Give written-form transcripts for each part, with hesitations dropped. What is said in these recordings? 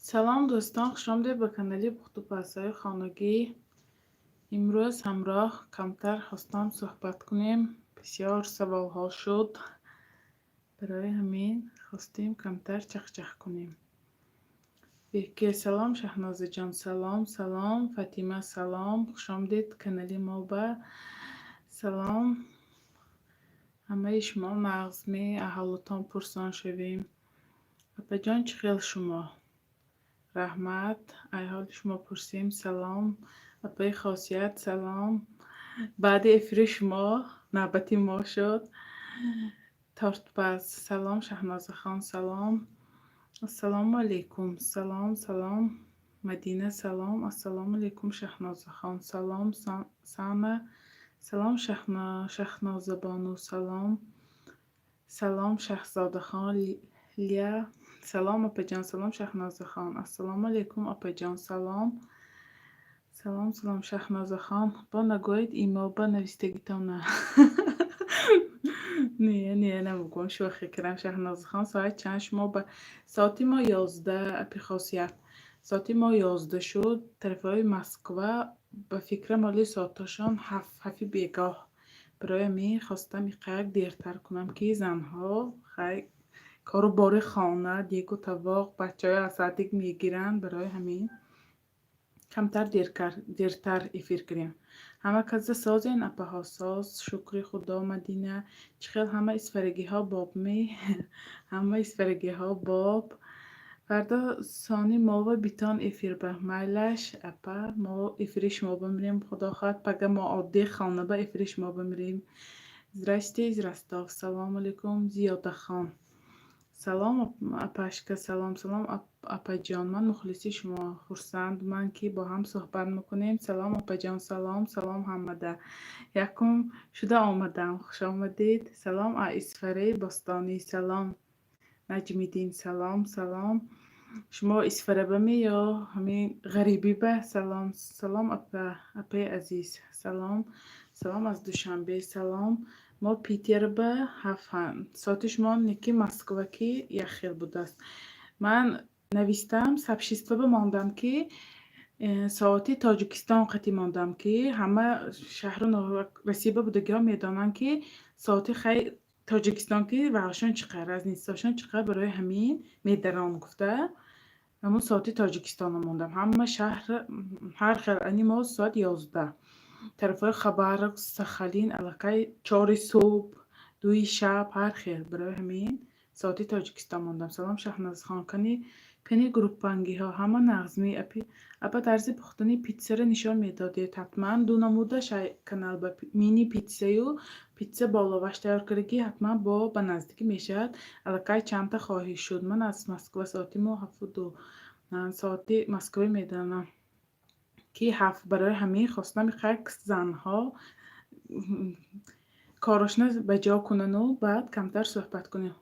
سلام دوستان، خوش آمدید به کانال پخت و پزهای خانگی. امروز همراه کمتر خواستم صحبت کنیم. بسیار سوال ها شد، برای همین خواستیم کمتر چخچخ کنیم. بهکی سلام، شهناز جان سلام، سلام فاطمه سلام، خوش آمدید کانال ما. به سلام همه شما. نغزمی احوالتان پرسان شویم. اپا جان چی خیل شما؟ رحمت ای حال شما پرسیم. سلام اپای خاصیت سلام. بعد افریش ما نوبتی ما شد. تارت باز سلام. شهناز خان سلام. السلام علیکم. سلام سلام مدینه سلام. السلام علیکم شهناز خان سلام. سانه سلام. شهناز بانو سلام. سلام شهزاده خان لیا سلام اپا جان. سلام شهناز خان. السلام علیکم اپا جان سلام. سلام سلام شهناز خان. با نگوید ایما با نویستگیتان نه. نه نمیگم، شوخی کردم. شهناز خان ساعت چند شما؟ به ساعتی ما 11 اپی خاصیت. ساعتی ما 11 شد. طرف های مسکو به فکر مالی ساعتاشان هفی بیگاه. برای می خواستم ایقدر دیرتر کنم که زنها خیلی کارو باره خانه دیگه و طواق بچه های اساتیک میگیرن. برای همین کمتر دیرتر افیر کریم. همه کز سازین اپا ها ساز. شکر خدا مدینه چخیل همه اسفرگی ها باب می همه اسفرگی ها باب. فردا سانی ما و بیتان افیر به میلش اپا ما افریش ما بمریم. خدا خواهد پگه ما عادی خانه با افریش ما بمریم. زرشتی زرستاف. سلام علیکم زیاده خان. سلام اپاشکا. سلام سلام اپا جان. من مخلصی شما خورسند من که با هم صحبت میکنیم. سلام اپا جان. سلام سلام همده یکم شده آمدم. خوش آمدید. سلام اسفره باستانی. سلام نجمیدین. سلام سلام. شما اسفره بمی یا همین غریبی به؟ سلام سلام اپای عزیز. سلام سلام از دوشنبه. سلام ما پیتر به هفت ساعت شما نکی مسکو کی یخیل بوده است. من نویستم سبشیست به ماندم که ساعتی تاجیکستان قطی ماندم که همه شهر رسیبه بودگی ها میدانن که ساعتی خیلی تاجیکستان که وقتشان چقدر از نیستاشان چقدر. برای همین میدران گفته همون ساعتی تاجیکستان رو موندم. همه شهر هر خیلی ما ساعت 11 طرف های خبر سخالین علاقه 4 صبح 2 شب هر خیل. برای همین ساعتی تاجیکستان موندم. سلام شهناز خان. کنی گروپانگی ها همه نغزمی اپا درزی پختنی پیتزا رو نشان میدادید. حتما دو نموده کانال با مینی پیتزا و پیتزا بالاوش تیار کردگی حتما با به نزدیکی میشد. علاقه چند تا خواهی شد. من از مسکو ساعتی ما 7 ساعتی مسکوی میدانم که هفت. برای همین خواستم خیلی زنها کاراشنه به جا کنن و بعد کمتر صحبت کنیم.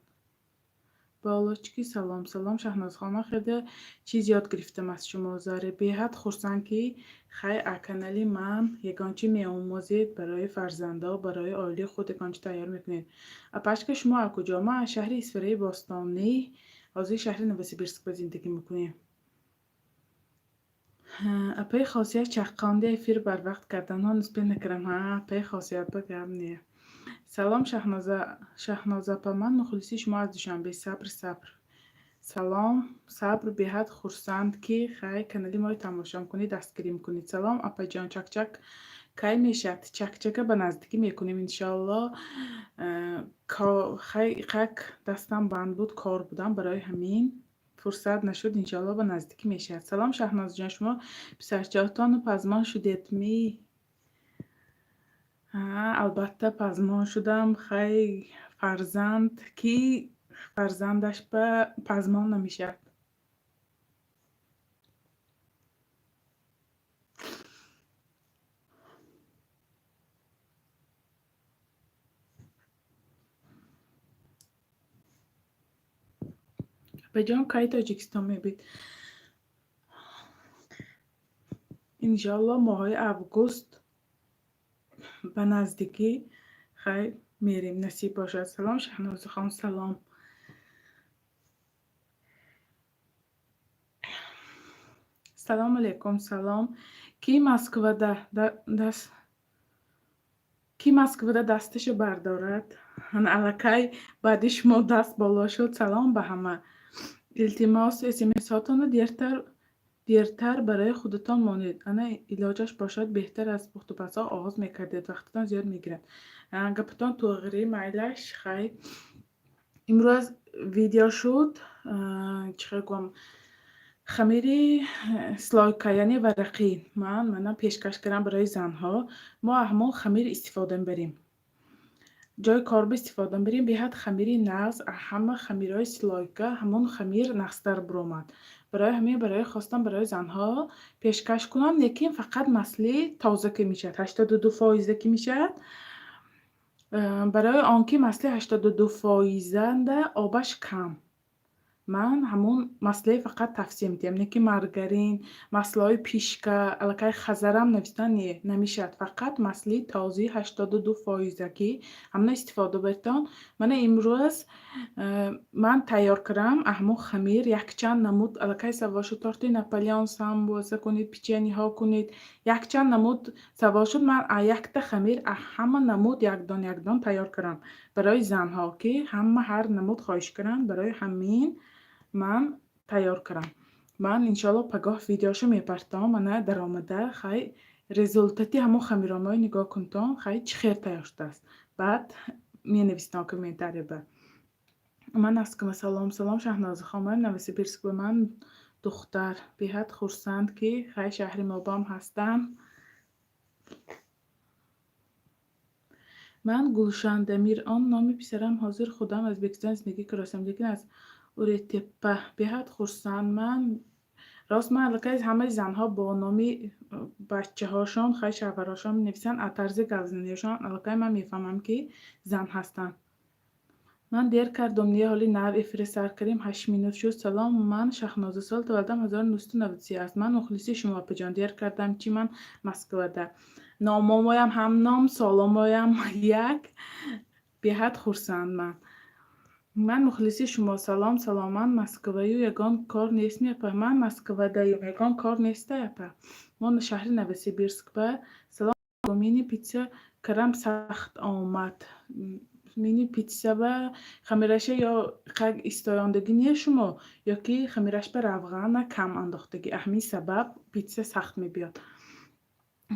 بالاشکی سلام سلام شهناز خانم. خیلی چیز یاد گرفتم از شما. زاره بیحد خورسن که خیلی اکنالی من یکانچی می آموزید برای فرزنده برای آیلی خود یکانچی تیار میکنید. اپاش که شما از کجا؟ ما از شهر اسفره باستانی از این شهر نوسیبیرسک به زندگی میکنیم. اپای خاصیت چقانده افیر بر وقت کردن ها نسبت نکرم. اپای خاصیت بگم نیه. سلام شهنازه پا من مخلصی شما از دوشنبه. صبر سلام صبر بیحد خورسند که خیلی کانالی ما تماشا کنید دستگیری میکنید. سلام اپا جان. چک کی میشد؟ چک به نزدیکی میکنیم انشالله. خیلی دستم بند بود کار بودم برای همین فرصت نشد. انشالله به نزدیکی میشد. سلام شهناز جان. شما پسرجاتان پزمان شدید می؟ البته پزمان شدم. خیلی فرزند کی فرزندش به پزمان نمیشد. به جان کی تاجیکستان میبید؟ انشالله ماهای اوگوست به نزدیکی خیلی میریم نصیب باشد. سلام شهناز خان. سلام سلام علیکم. سلام. کی مسکو دست کی مسکو دستشو بردارد؟ الکی بعد شما دست بالا شد. سلام به همه. التماس اسمساتون رو دیرتر برای خودتان مانید. انا علاجش باشد بهتر از پخت و پسا آغاز میکردید. وقتتان زیاد میگیرد. گپتان توغری مایلش خیلی. امروز ویدیو شد. چه گم خمیری سلایکا یعنی ورقی من پیشکش کردم برای زنها. ما همون خمیر استفاده بریم. جای کارب استفاده بریم به حد خمیری نغز همه خمیرهای سلایکا همون خمیر نغزتر برومد. برای همین برای خواستم برای زنها پیشکش کنم. لیکن فقط مسئله تازه که میشد 82% که میشد. برای آنکه مسئله 82% آبش کم. من همون مسئله فقط تفسیر میدیم. نه که مرگرین مسئله پیشکه الکی خزرم نوشتن نمیشد. فقط مسئله تازه 82% که همون استفاده برتان. من امروز من تیار کردم همون خمیر یک چند نمود الکی سواشو تارت ناپلیون سامبوزه کنید پیچنی ها کنید یک چند نمود سواشو من یک تا خمیر همه نمود یک دان تیار کردم برای زنها که همه هر نمود خواهش کردن برای همین من تیار کردم. من انشالله پگاه ویدیوشو میپرتام. من در آمده خیلی رزولتاتی همون خمیرامای نگاه کنتم خیلی چه خیر تیار شده است. بعد می نویسنم کامنتاری به من است که سلام شهناز خانم نویسی بیرسک به من دختر بیهد خورسند که خیلی شهری مابام هستم. من گلشن دمیر آن نامی پسرم حاضر خودم از بکستان زندگی کراسم لیکن از اوریتپه بیهد خورسند. من راست من الکی همه زنها با نامی بچه هاشون خیلی شوهراشون نویسن از طرز گزینشون الکی من میفهمم که زن هستن. من دیر کردم نیه حالی نو افرستار کردیم 8 minut شد. سلام من شهناز سال تولدم 1993 است. من مخلصی شما پجان دیر کردم چی من مسکو ده نامایم هم نام سالامایم یک بیهد خورسند. من مخلصی شما سلام من مسکویو یگان کار نیست میپه. من مسکو دایم یگان کار نیسته یپه. من شهر نویسی بیرسک به سلام مینی پیتزا کرم سخت آمد. مینی پیتزا و خمیرشه یا خگ استایاندگی نیه شما یا که خمیرش به روغن کم انداختگی اهمی سبب پیتزا سخت میبیاد.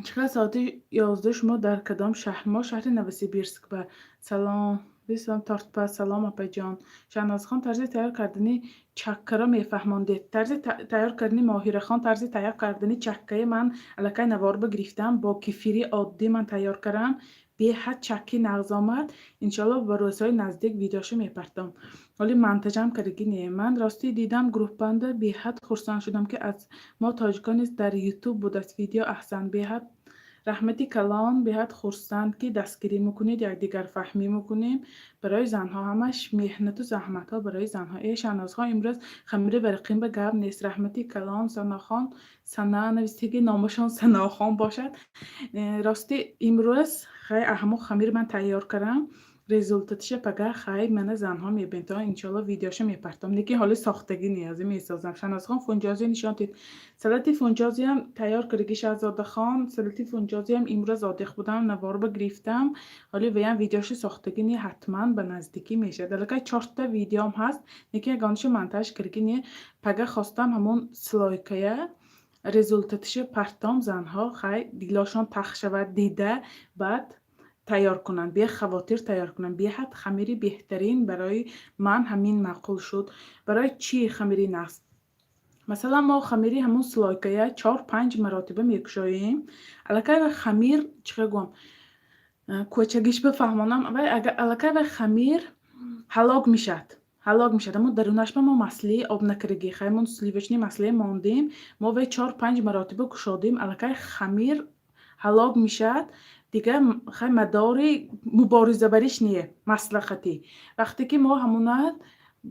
چقدر ساعت 11 شما در کدام شهر؟ ما شهر نویسی بیرسک به سلام بیسلام تارت پس سلام اپا جان. شهناز خان طرز تیار کردنی چکه را میفهماندید. طرز تیار کردنی ماهیر خان طرز تیار کردنی چکه من الکی نوار بگرفتم با کفیری عادی من تیار کردم به حد چکی نغز آمد. انشالله با روزهای نزدیک ویدیوشو میپرتم. ولی منتجم کردگی نیه. من راستی دیدم گروه بنده به حد خرسان شدم که از ما تاجیکان در یوتیوب بود است ویدیو احسن به حد رحمتی کلان به حد خرسند که دستگیری میکنید یک دیگر فهمی میکنیم. برای زنها همش مهنت و زحمت ها برای زنها. ای شهناز ها امروز خمیر برقیم به گب نیست. رحمتی کلان سناخان سنا نویستگی نامشان سناخان باشد. راستی امروز خیلی اهمو خمیر من تیار کردم. رزولتاتش پگه خیلی من زنها میبینید تا انشالله ویدیوش میپرتم. لیکن حالی ساختگی نیازی میسازم. شهناز خان فونجازی نشان دید. سلطی فونجازی هم تیار کردگی شهزاده خان. سلطی فونجازی هم امروز آدیخ بودم نوار بگرفتم. حالی ویم ویدیوش ساختگی نی حتما به نزدیکی میشه. دلکه 4 تا ویدیو هم هست. یکی گانش منتج کردگی نی پگه خواستم همون سلایکه رزولتاتش پرتام زنها خیلی دیلاشان تخ شود دیده بعد تیار کنن به خواتر تیار کنن به حد خمیری بهترین برای من همین معقول شد. برای چی خمیری نغز؟ مثلا ما خمیری همون سلایکه 4-5 مراتبه میکشاییم. الکی و خمیر چه گم کوچگیش بفهمانم و الکی و خمیر هلاک میشد اما درونش ما مسئله آب نکردگی خیمون سلیوشنی مسئله ماندیم ما و 4-5 مراتبه کشادیم الکی خمیر هلاک میشد دیگه. خیلی مداری مبارزه بریش نیه مصلحتی. وقتی که ما همونه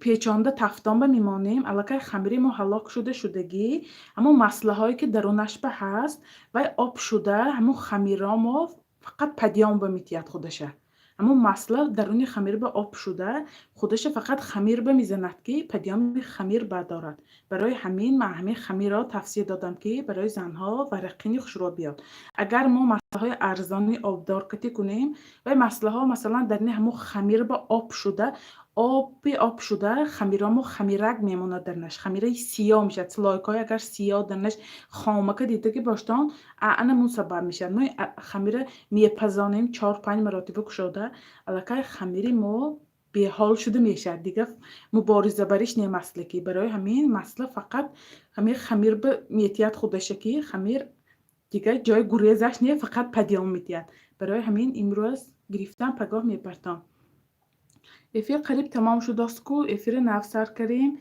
پیچانده تفتان به میمانیم الکی خمیری ما هلاک شدگی اما مسئله هایی که درونش به هست و آب شده همون خمیرا ما فقط پدیان به میتیت خودشه. اما مسئله درون خمیر به آب شده خودش فقط خمیر به میزند که پیام خمیر بدارد. برای همین من همین خمیر را توصیه دادم که برای زنها ورقینی خوشرو بیاد. اگر ما مسئله های ارزانی آبدار کتی کنیم و مسئله ها مثلا در این همون خمیر به آب شده آب شده خمیرامو خمیرک میمونه درنش خمیره سیاه میشه لایکای اگر سیاه درنش خامکه دیده که باشتان انا سبب میشه ما خمیر میپزانیم 4-5 مراتب کشوده الکای خمیری ما به حال شده میشه دیگه مبارزه بریش نه مسئله که برای همین مسئله فقط همین خمیر به میتیت خودشه که خمیر دیگه جای گریزش نه فقط پدیام میتیت. برای همین امروز گرفتم پگاه میپرتم. افیر قریب تمام شد است کو افیر نفسر کریم.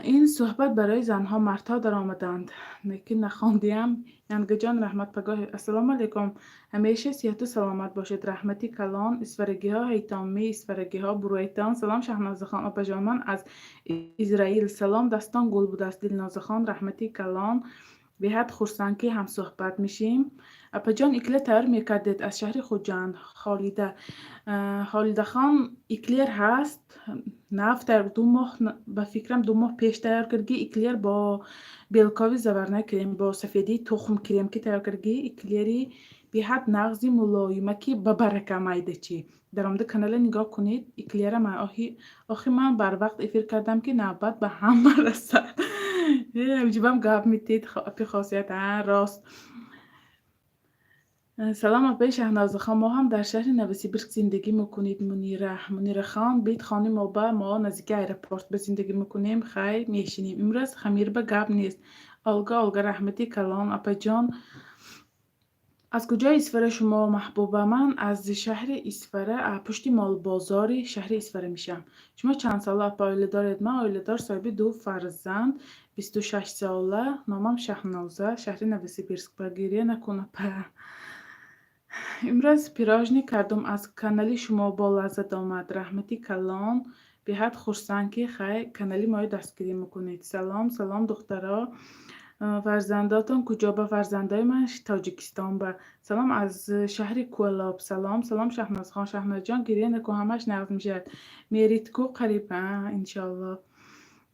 این صحبت برای زنها مردها در آمدند لیکن نخواندیم. ینگ جان رحمت پگاه. السلام علیکم. همیشه صحت و سلامت باشید. رحمتی کلان اسفرگی ها هیتامی اسفرگی ها برویتان. سلام شهناز خان آپا جان من از اسرائیل. سلام دستان گل بود است دلناز خان. رحمتی کلان به حد خورسان که هم صحبت میشیم. اپا جان اکله تیار میکردید از شهر خوجند خالده خان اکلیر هست نفت در 2 ماه به فکرم 2 ماه پیش تیار کردگی اکلیر با بیلکاوی زبرنه کریم با سفیدی تخم کریم که تیار کردگی اکلیری به حد نغزی ملایمه که ببرکه مایده چی در آمده کانال نگاه کنید اکلیر من آخی من بر وقت افیر کردم که نوبت به هم برسد. جیبم گاب میتید پی خاصیت راست. سلام آقای شهناز خان. ما هم در شهر نوسیبیرسک زندگی میکنید. منیره خان بیت خانه ما با ما نزدیک ایرپورت به زندگی میکنیم. خیر میشینیم امروز خمیر به گاب نیست. آلگا رحمتی کلان اپا جان از کجای اسفره شما محبوبه؟ من از شهر اسفره پشت مال بازاری شهر اسفره میشم. شما چند ساله اپا آیله دارید؟ من آیله دار صاحب 2 فرزند 26 ساله نامم شهنازه شهر نوسیبیرسک بگیریه نکنه امروز پیراژنی کردم از کانالی شما با لذت آمد. رحمتی کلان به حد خورسند که خیر کانالی ما دستگیری میکنید. سلام دخترا فرزنداتون کجا؟ به فرزندای من تاجیکستان. به سلام از شهر کولاب. سلام شهناز خان. شهناز جان گریه نکن همش نقد میشه میرید کو قریب انشالله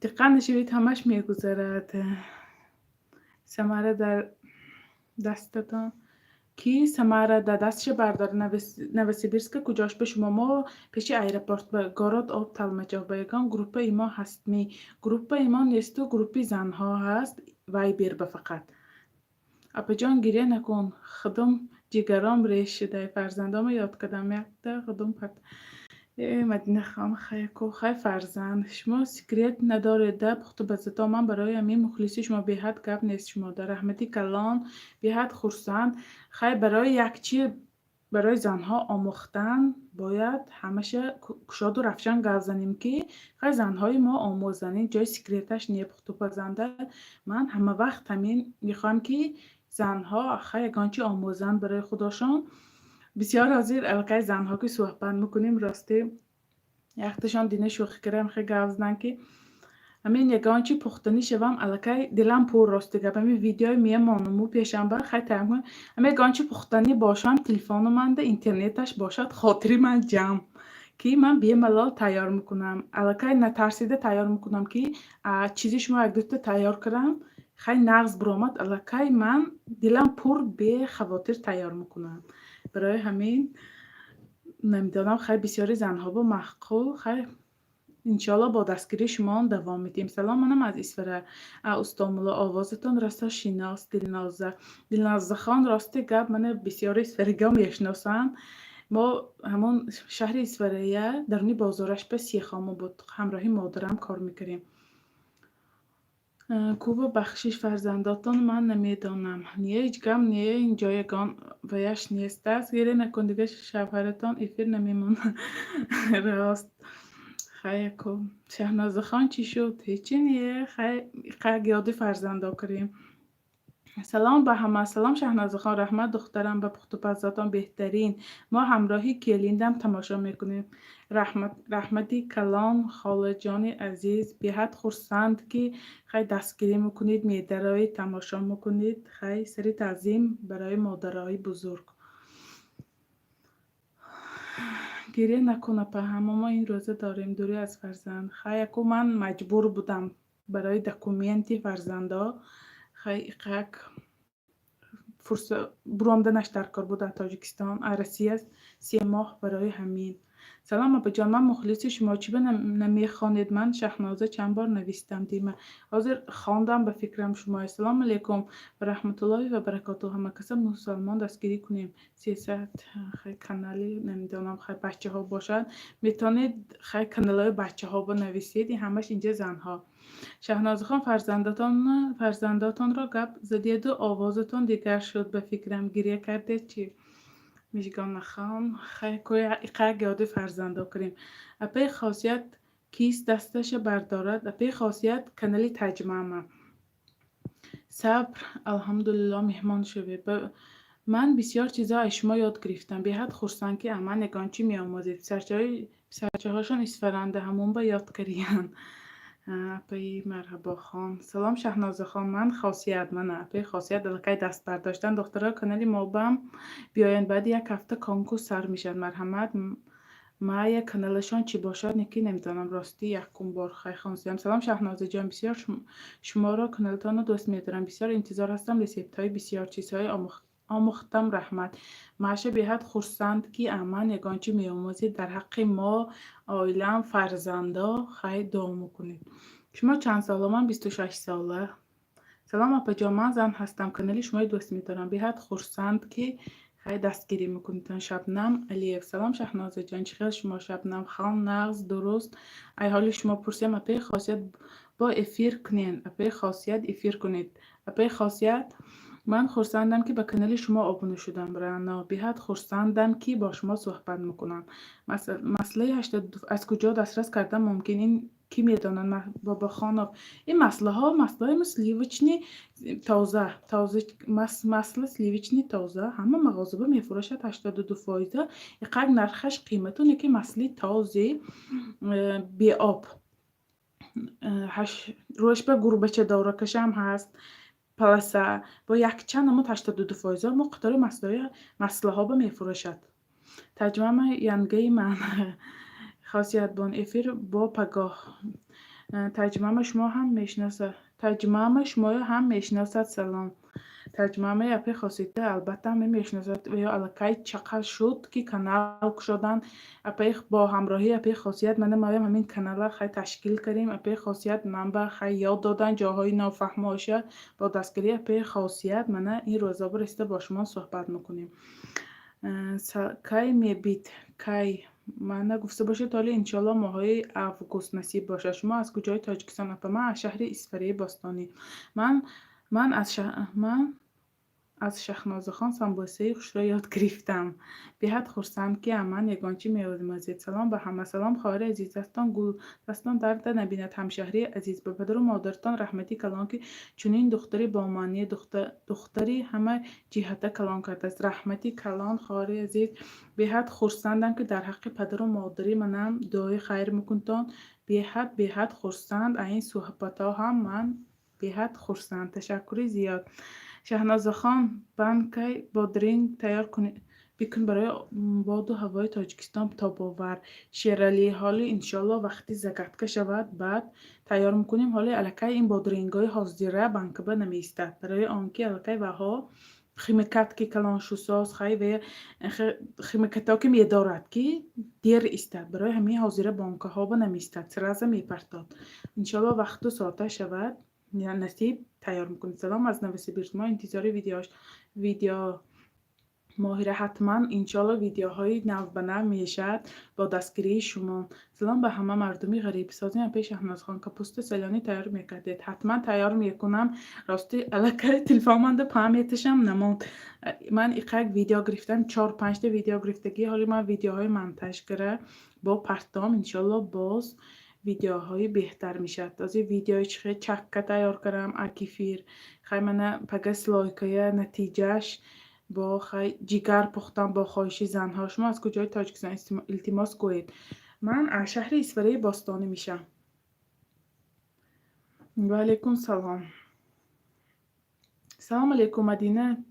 دقیقا نشوید همش میگذرد سمره در دستتان کی سماره در دستش بردار نوسیبیرسک کجاش به شما ما پیش ایرپورت به گاراد آب تلمجا بایگان گروپ ایما هست می گروپ ایما نیست و گروپی زنها هست وای بیر به فقط اپا جان گریه نکن خدم جگرام ریش شده فرزندام یاد کردم یکده خدم پرد مدینه خان خیر فرزند شما سکریت نداره ده بخت بزتا من برای همین مخلصی شما به حد گپ نیست شما در رحمتی کلان به حد خورسند خیر برای یک چی برای زنها آموختن باید همیشه کشاد و رفشان گپ زنیم که خیر زنهای ما آموزنی جای سکریتش نیه بخت بزنده. من همه وقت همین میخوام که زنها خیر یگانچی آموزن برای خودشان بسیار حاضر الکای زنها که صحبت میکنیم راستی یختشان دینه شوخی کرم خیلی گوزدن که همین یگانچی پختنی شوم الکای دلم پر راستی گپ همین ویدیوی میمانمو پیشم بر خیلی تایم کنم همین یگانچی پختنی باشم تلفن من ده اینترنتش باشد خاطری من جمع که من بی ملال تیار میکنم الکای نترسیده تیار میکنم که چیزی شما یک دوتا تیار کردم خیلی نغز برامد الکای من دلم پر به خواطر تیار میکنم. برای همین نمیدانم خیلی بسیاری زنها با محقول خیلی انشالله با دستگیری شما دوام میدیم. سلام منم از اسفره استانبول آوازتون راستا شیناس دلناز خان راستی گپ من بسیاری اسفرگی هم میشناسن ما همون شهر اسفره درونی بازارش به سیخامو بود همراهی مادرم کار میکردیم. کوب بخشش فرزنداتون من نمیدانم نیه هیچ گم نیه این جایگان ویش نیست است گیره نکن دیگه شوهرتان افیر نمیمون راست خیلی کو شهناز خان چی شد هیچی نیه خیلی یادی فرزندا کریم. سلام به همه. سلام شهناز خان. رحمت دخترم به پخت و پزاتان بهترین ما همراهی کلیندم تماشا میکنیم. رحمتی کلان خاله جان عزیز به حد خورسند که خیلی دستگیری میکنید میدرهای تماشا میکنید خیلی سری تعظیم برای مادرهای بزرگ. گریه نکنه په همه ما این روزه داریم دوری از فرزند. خیلی کو من مجبور بودم برای دکومنتی فرزندا خیلی فرصت براندنش در کار بود در تاجیکستان عرصی 3 ماه برای همین. سلام ابا جان، من مخلص شما. چی به نمیخوانید؟ من شهنازه چند بار نوشتم دیمه حاضر خواندم به فکرم شما. السلام علیکم و رحمت الله و برکاته. همه کسا مسلمان دستگیری کنیم. سیاست خیلی کانالی نمیدونم خیلی بچه ها باشد میتونید خیلی کانال های بچه ها بنویسید. این همش اینجا زن ها. شهناز خان فرزنداتان را گپ زدید و آوازتان دیگر شد. به فکرم گریه کرده چی؟ میشگان خان خیلی یاد فرزندا کریم. اپی خاصیت کیست دستش بردارد؟ اپی خاصیت کانالی تجمعه صبر الحمدلله مهمان شوید. من بسیار چیزا از شما یاد گرفتم. به حد خرسند که اما نگانچی می آموزید. سرچه هاشون اسفرنده همون با یاد کردن. اپی مرحبا خان. سلام شهناز خان. من خاصیت اپی خاصیت دلکای دست برداشتن دخترها کانالی ما بم بیاین بعد یک هفته کانکور سر میشن. مرحمت ما یک کانالشان چی باشد نکی نمیدانم راستی یکم بار خیلی خانسیم. سلام شهناز جان، بسیار شما را کانالتان رو دوست میدارم. بسیار انتظار هستم رسیپت های بسیار چیزهای آموختم. رحمت معشه به حد خرسند که اما یگانچی می آموزید در حق ما آیلم فرزندا خیلی دعا کنید. شما چند ساله؟ من 26 ساله. سلام اپا جان، من زن هستم. کانالی شما دوست میدارم. به حد خرسند که خیلی دستگیری میکنید. شبنم علیف. سلام شهناز جان، چی خیلی شما؟ شبنم خان نغز درست. ای حال شما پرسیم اپی خاصیت با افیر کنین. اپی خاصیت افیر کنید. اپی خاصیت من خرسندم که به کانال شما آبونه شدم. رانا به حد خرسندم که با شما صحبت میکنم. مسئله 82 از کجا دسترس کردم ممکن این کی میدانن بابا خانم؟ این مسئله سلیویچنی تازه مسئله سلیویچنی تازه همه مغازه میفروشد 82%. اینقدر نرخش قیمتونه که مسئله تازه بی آب روش به گربچه دوره کشم هست پلسه با یک چند اما 82% ما قطار مسئله ها به میفروشد. تجمع ینگه من خاصیت بان افیر با پگاه. تجمع شما هم میشناسد. سلام. تجمع اپی خاصیت البته هم میشناسد و یا علاقه چقدر شد که کانال شدن. اپی با همراهی اپی خاصیت من مایم همین کانال خیلی تشکیل کردیم. اپی خاصیت منبع خیلی یاد دادن جاهای نافهماشه. با دستگیری اپی خاصیت من این روزا برسته با شما صحبت میکنیم. کی میبید کی من گفته باشه تالی انشالله ماهای اوگوست نصیب باشه. شما از کجای تاجیکستان؟ اپا من از شهر اسفری باستانی. من از شهناز خان سمبوسه خوش را یاد گرفتم. به حد خرسند که اما یگانچی می‌آموزید. سلام به همه. سلام خواهر عزیز دستان درد نبیند. همشهری عزیز به پدر و مادرتان رحمتی کلان که چنین دختری با معنی دختری همه جهت کلان کرده است. رحمتی کلان خواهر عزیز. به حد خرسندم که در حق پدر و مادری منم دعای خیر میکنتان. به حد خرسند این صحبت ها هم من به حد خرسند. تشکر زیاد. شهناز خان بانکی بادرینگ تیار بکن برای باد و هوای تاجیکستان تا باور. شیرالی حالی انشالله وقتی زگتکه شود بعد تیار میکنیم. حالی علاقه این بادرینگ های حاضره بانکبه نمیستد برای آنکه علاقه و ها خیمکت که کلان شوساز خیلی و خیمکت ها که میدارد که دیر استد برای همین حاضره بانک ها به نمیستد سرازه میپرتاد. انشالله وقت و ساعته شود نصیب تیار میکنید. سلام از نویسی ما انتظار ویدیو ماهره حتما انشالله ویدیوهای نو به نو میشد با دستگیری شما. سلام به همه مردمی غریب سازیم پیش شهناز خان کپوست سیلانی تیار میکردید. حتما تیار میکنم. راستی الکه تلفن من پامیتشم نموند. من ایقاق ویدیو گرفتم 4-5 ویدیو گرفتگی. حالی من ویدیوهای منتج کرده با پرتام انشالله باز ویدیوهای بهتر میشد. از این ویدیوی چکه تیار کردم اکیفیر خیلی من پگس لایکه نتیجهش با خیلی جیگر پختم با خواهشی زنها. شما از کجای تاجیکستان التماس کنید؟ من از شهر اسفری باستانی میشم. و علیکم سلام. سلام علیکم مدینه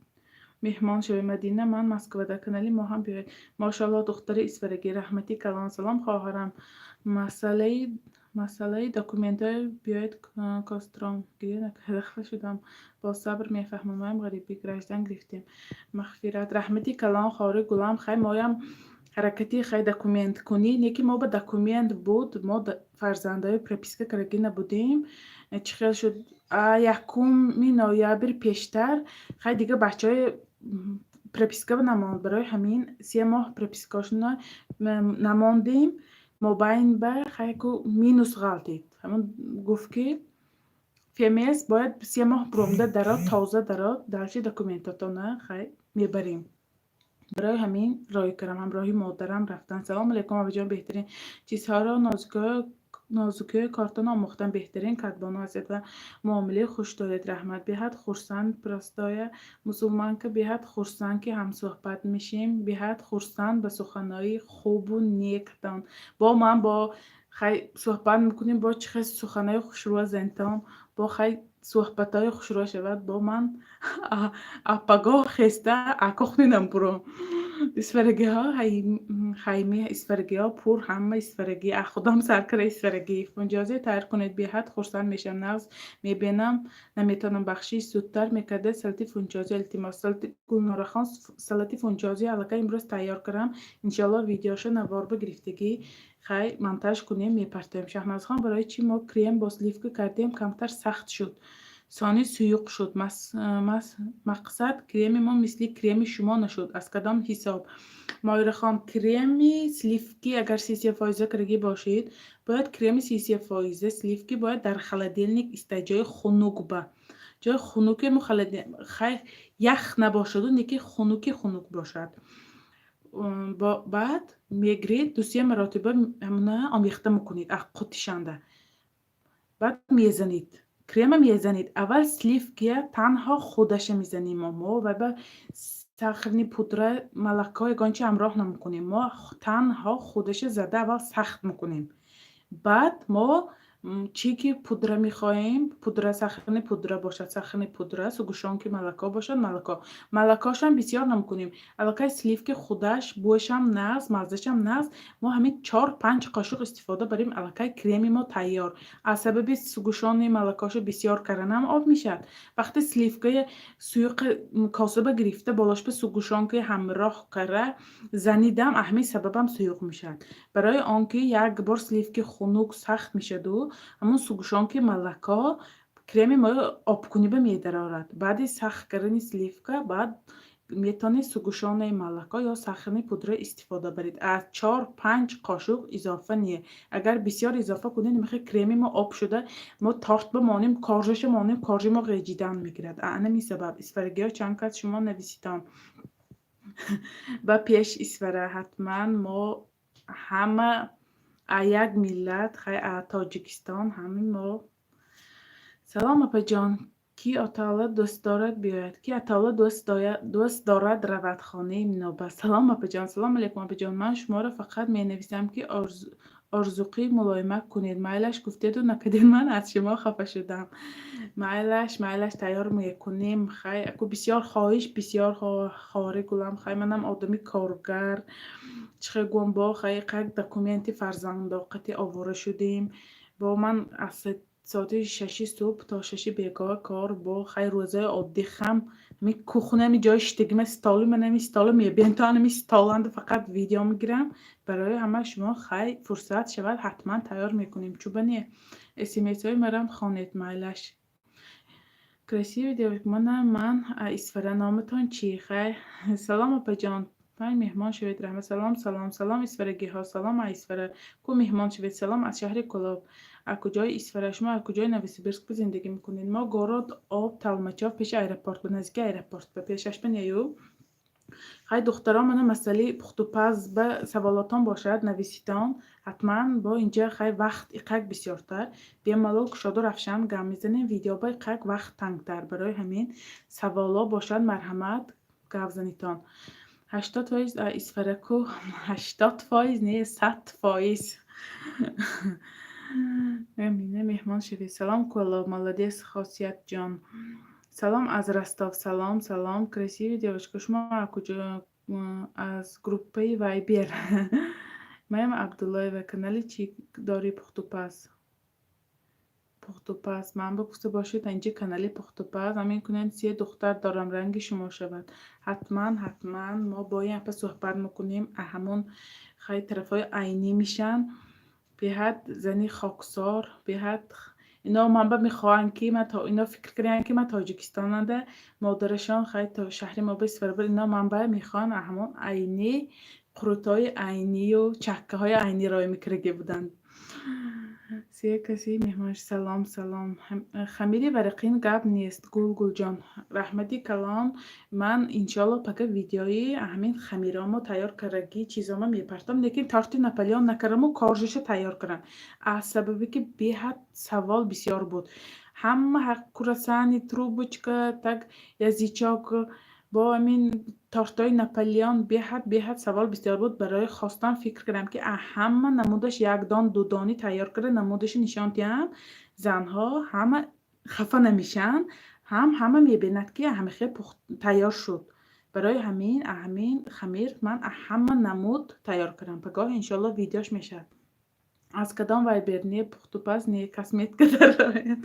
مهمان شوی مدینه من مسکو در کانالی ما هم بیاید. ماشاءالله دختر اسفرگی رحمتی کلان سلام خواهرم. مسئله دکومنت های بیاید کاسترام گیری نکرده شدم با صبر میفهمم غریبی گرجدن گرفتیم مغفرت رحمتی کلان خواهر گلم خیلی مایم حرکتی خیلی دکومنت کنی نیکی ما با دکومنت بود ما فرزندای پرپیسکه کرگی نبودیم چی خیلی شد یکم نویبر پیشتر خیلی دیگه بچه های پرپیسکه نماند برای همین 3 ماه پرپیسکاشون نماندیم مابین به خیلی مینوس غلطید همون گفت که فیمیس باید 3 ماه برونده درات تازه درات درچه دکومنتاتونه خیلی میبریم برای همین رای کردم همراهی مادرم رفتن سلام علیکم آبی جان بهترین چیزها را نازوکه کارتون آموختن بهترین کدبانو هستید و معامله خوش دارید رحمت بهت خورسند پرستای مسلمان که بهت خورسند که هم صحبت میشیم بهت خورسند به سخنهای خوب و نیکتان با من با خیلی صحبت میکنیم با چه سخنهای خوشرو زنتان با خیلی صحبت های خوشرو شود با من اپاگاه خسته اکاخ نینم برو اسفرگی ها خیمه اسفرگی ها پر همه اسفرگی خودم سرکر اسفرگی فنجازه تایر کنید بیهد خورسند میشم نغز میبینم نمیتونم بخشی زودتر میکرده سلطی فنجازی التماس سلطی گلنار خان سلطی فنجازی علاقه امروز تیار کردم انشالله ویدیوشو نوار بگرفتگی خیلی منتج کنیم میپرتیم شهناز خان برای چی ما کریم با سلیفک کردیم کمتر سخت شد ثانی سیوق شد مقصد کریم ما مثل کریم شما نشد از کدام حساب مایره خان کریم سلیفکی اگر 33% کرگی باشید باید کریم 33% سلیفکی باید در خلدیلنیک است جای خنک با جای خنک خیلی یخ نباشد و نیکی خنک باشد بعد میگرید 2-3 مرتبه همونه آمیخته میکنید قطیشنده بعد میزنید کریم میزنید اول سلیفکیه تنها خودش میزنیم ما و به سخنی پودره ملکای گانچه همراه نمیکنیم ما تنها خودش زده اول سخت میکنیم بعد ما چی که پودره میخواهیم پودره سخنی پودره باشد سخنی پودره سوگوشان که ملکا باشد ملکاش هم بسیار نمیکنیم علاقه سلیف که خودش بوش هم نغز مزدش هم نغز ما همین 4-5 قاشق استفاده بریم علاقه کریم ما تیار از سبب سوگوشان ملکاش بسیار کردن آب میشد وقتی سلیف که سویق کاسبه گرفته بالاش به سوگوشان که همراه کرده زنیدم اهمی سببم سویق میشد برای آنکه یک بار سلیف که خنک سخت میشد و همون سوگوشان که ملکا کریم ما آبکنی به میدرارد بعد سخت کردن سلیف که بعد میتونید سوگوشان ملکا یا سخنی پودره استفاده برید از 4-5 قاشق اضافه نیه اگر بسیار اضافه کنید میخواد کریم ما آب شده ما تارت بمانیم کارجش مانیم کارج ما غیجیدن میگیرد اعنی سبب اسفرگی ها چند کس شما نویسیدان و پیش اسفره حتما ما همه یک ملت خیلی تاجیکستان همین ما سلام اپا جان کی اتاله دوست دارد بیاید کی اتاله دوست دارد رود خانه منوبه سلام اپا جان سلام علیکم اپا جان من شما را فقط می نویسم که آرزوقی ملایمت کنید میلش گفتید و نکدید من از شما خفه شدم میلش تیار میکنیم خیلی اکو بسیار خواهش بسیار خواهر گلم خیلی منم آدمی کارگر چه گم با خیلی دکومنتی فرزنداقتی آواره شدیم با من از ساعت 6 صبح تا 6 بیگاه کار با خیلی روزای عادی خم می کوخونه می جای شتگم استالو من نمی استالو می بین تا نمی استالند فقط ویدیو میگیرم برای همه شما خیلی فرصت شود حتما تیار میکنیم چوبانیه اسیمیس های مرم خانید میلش کریسی ویدیو من اسفره نامتان چی خیلی سلام اپا جان پای مهمان شوید رحمت سلام اسفرگی ها سلام اسفره کو مهمان شوید سلام از شهر کلاب از کجای اسفره شما از کجای نوسیبیرسک زندگی میکنید ما گاراد آب تلمچاف پیش ایرپورت به نزدیک ایرپورت به پیشش بنیو خیلی دختران من مسئله پخت و پز به سوالاتان باشد نویسیدان حتما با اینجا خیلی وقت اقاق بسیارتر بیا ملال کشاد و رفشن گم میزنیم ویدیو با اقاق وقت تنگتر برای همین سوالا باشد مرحمت گفزنیتان 80% اسفرکو 80% نه 100% امینه مهمان شوی سلام کلا مالدیس خاصیت جان Салом аз Ростов. Салом, салом. Красивая девочка. Шумо куҷо? Аз группаи Вайбер. Маям Абдуллоева. Канали чӣ дорӣ? Пухтупаз. пухтупаз. Ман бигуфта бошед инҷи канали пухтупаз. Ҳамин кунен се духтар дорам ранги шумо шавад. ҳатман мо боян апа суҳбат мекунем. Ҳамон хай тарафҳои айнӣ мешан. беҳад зани хоксор. беҳад ино манба мехоҳанд ки ино фикр карданд ки ма тоҷикистонанда модарашон хай то шаҳри мо бисварбар ино манба мехоҳанд ҳамон айнӣ қурутҳои айнию чаккаҳои айнӣ рой мекардаги буданд. се каси меҳмонш. Салом, салом. Хамири варақин гап нест. Гулгулҷон. Раҳмати калон. Ман иншоалло пака видеои ҳамин хамирамо тайёр кардаги чизомо мепартам. Лекин торти Наполеон накараму коржиша тайёр кардам. Аз сабаби ки беҳад савол бисёр буд. Ҳама курасани трубочка, так язичок бо ҳамин тортои Наполеон беҳад савол бисёр буд. Барои хостан фикр кардам ки ҳама намудаш якдон дудонӣ тайёр карда намудаша нишон диҳам. Занҳо ҳама хафа намешанд. ҳама мебинад ки ҳамихел тайёр шуд. барои ҳамин хамир ман ҳама намуд тайёр кардам. пагоҳ иншоалло видеош мешавад. аз кадом Вайбер? Не пухтупаз, не косметика дарояд.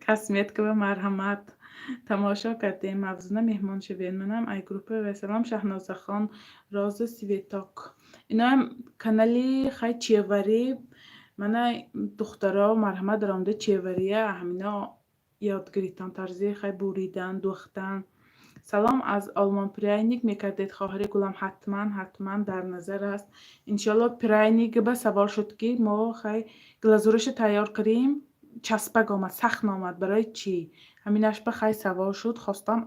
Косметика ва марҳамат тамошо кардем. мавзуна меҳмон шавед. Манам ай группа ва салом Шаҳнозахон Роза Светок. Иноам канали хай чеварӣ. Мана духтаро марҳамат даромда чевария ҳамино ёдгиритан тарзи хай буридан духтан. салом аз Олмон. пряйник мекардед хоҳари гулам? ҳатман дар назар аст. иншоалло пряйник ба савол шуд ки мо хай глазураша тайёр кардем. часпак омад, сахт омад. барои чӣ? ҳаминаш ба хай савол шуд. хостам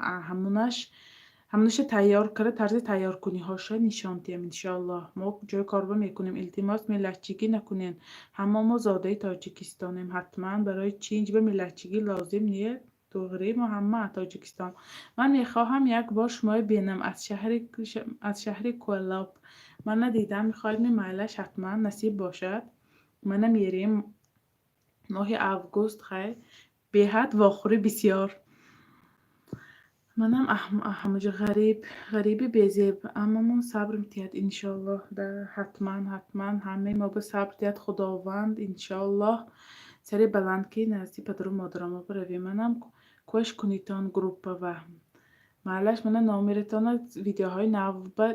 ҳамунаша тайёр карда тарзи тайёркуниҳоша нишон диҳам. иншоалло мо ҷои корба мекунем. илтимос миллатчигӣ накунен. ҳама мо зодаи тоҷикистонем. ҳатман барои чӣ инҷа ба миллатчигӣ лозим не? дуғри мо ҳама тоҷикистон. ман мехоҳам як бор шуморо бинам аз шаҳри Кӯлоб. ман надидам. мехоҳед майлаш ҳатман насиб бошад. мана мерем моҳи август. хай беҳад вохӯрӣ бисёр. манам ҳамаҷо ғариби безеб. аммамон сабр мтиҳад иншоалло. ҳатман ҳамаи мо ба сабр диҳад худованд. иншоалло сари баланд ки назди падару модарамо биравем. манам кӯш кунитон группа ва маълаш мана номератона видеоҳои навба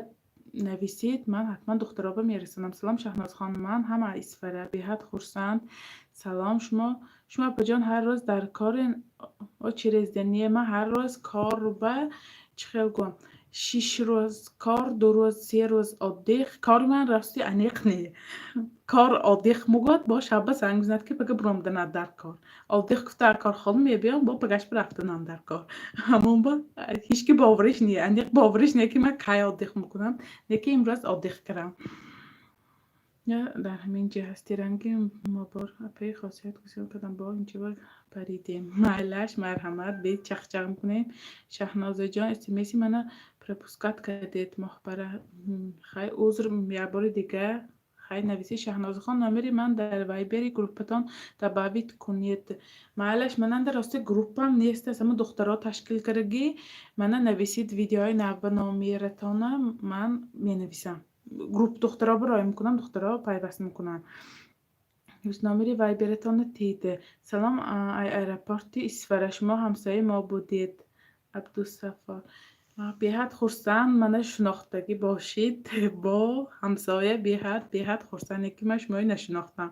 нависид. ман ҳатман духтароба мерасонам. салом Шаҳнозхон. ман ҳама исфара беҳад хурсанд. салом шумо апаҷон ҳар рӯз дар корин? чӣ рездание? ман ҳар рӯз кор ба чӣ хел гӯям 6 рӯз кор, 2 рӯз 3 рӯз оддих. кори ман расти аниқ не. кор оддих мугад бо шаба занг мезанад ки пага биромданад дар кор. оддих гуфта дар кор холум мебиём бо пагаш бирафтанам дар кор. ҳамон ба ҳички бовариш не. аниқ бовариш не ки ман кай оддих мекунам. не ки имрӯз оддих кардам. дар ҳамин ҷо ҳасти ранги мобор апаи хосият гузел кардам бо инҷоба паридем. майлаш марҳамат бед чахчах мекунем. Шаҳнозаҷон смс мана пропускат кардед моҳбара. хай узр як бори дига хай нависи Шаҳнозахон номери ман дар вайбери группатон добавит кунед. майлаш манан дар рости группам нест аст. аммо духтаро ташкил кардаги мана нависид видеои навба номератона ман менависам. групп духтаро барои мекунам. духтаро пайваст мекунам. рӯзномаи вайбератонро диде. салом аэропорти исфара. шумо ҳамсояи мо будед. абдусафор. беҳад хурсанд мана шунохтагӣ бошид бо ҳамсоя. беҳад хурсанд ки ман шуморо нашунохтам.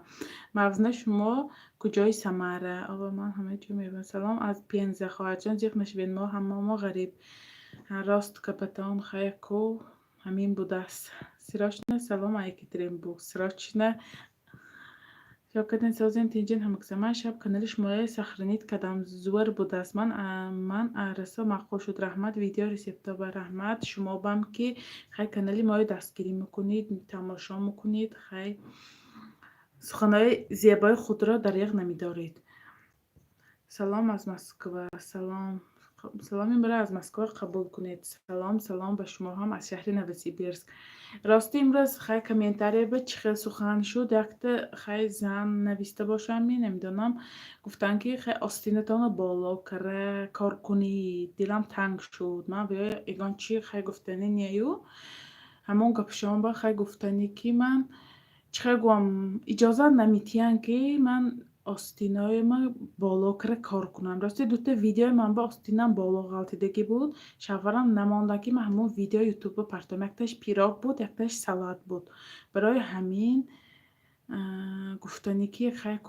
мавзуна шумо куҷои Самара? ман ҳама ҷо мебинам. салом аз Пенза. хоҳарҷон зиқ нашавед. мо ҳамамо ғариб. рост капатон хаяку ҳамин будааст. срочно салом Екатеринбург. срочно Шавкатин созен тинҷин ҳамакса. ман шаб канали шуморо сохранид кардам. зуар будааст. ман арасо мақбул шуд. раҳмат видео ресептова. раҳмат шумо бам ки хай канали моро дастгирӣ мекунед, тамошо мекунед. хай суханои зебои худро дариғ намедоред. салом аз Москва. салом سلامی مرا از مسکو قبول کنید. سلام به شما هم از شهر نوسیبیرسک. راستی امروز خیلی کامنتاری به چه خیلی سخن شد. یک خیلی زن نوشته باشم نمیدونم گفتن که خیلی آستینتان بالا کره کار کنی دلم تنگ شد. من به ایگان چی خیلی گفتنی نیو همون گپشان با خیلی گفتنی که من چه گویم اجازه نمیتین که من آستینای من بالا کره کار کنم. راستی دوتا ویدیو من با آستینم بالا غلطیدگی بود. شوهرم نمانده که من همون ویدیو یوتیوب پرتم یکتاش پیراگ بود یکتاش سلات بود. برای همین گفتنی که خیلی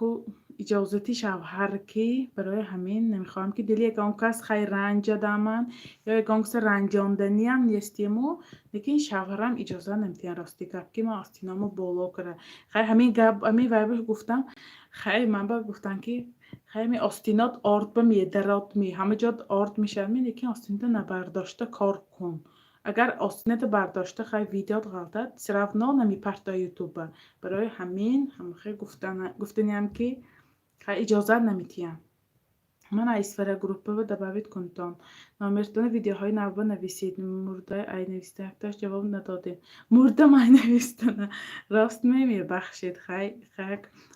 اجازتی شوهر که برای همین نمیخوام که دلی یک کس خیلی رنج دامن یا یک کس رنجاندنی هم نیستیمو لیکن شوهرم اجازه نمیتین راستی گپ که ما آستینامو بالا کنه. خیلی همین گپ همین وایبش گفتم خیلی من با گفتن که خیلی آستینات آرد به می درات می همه جا آرد میشه می لیکن آستینات نبرداشته کار کن. اگر آستینت برداشته خیلی ویدیوت غلطه صرف نمی پرتا یوتیوب. برای همین هم خیلی گفتنی هم که خیلی اجازه نمیتیم. من ایسفره گروپه و دباوید کنتم. نامرتون ویدیوهای نو نویسید. مرده ای نویسته اکتاش جواب ندادیم. مرده من نویسته راست بخشید خیلی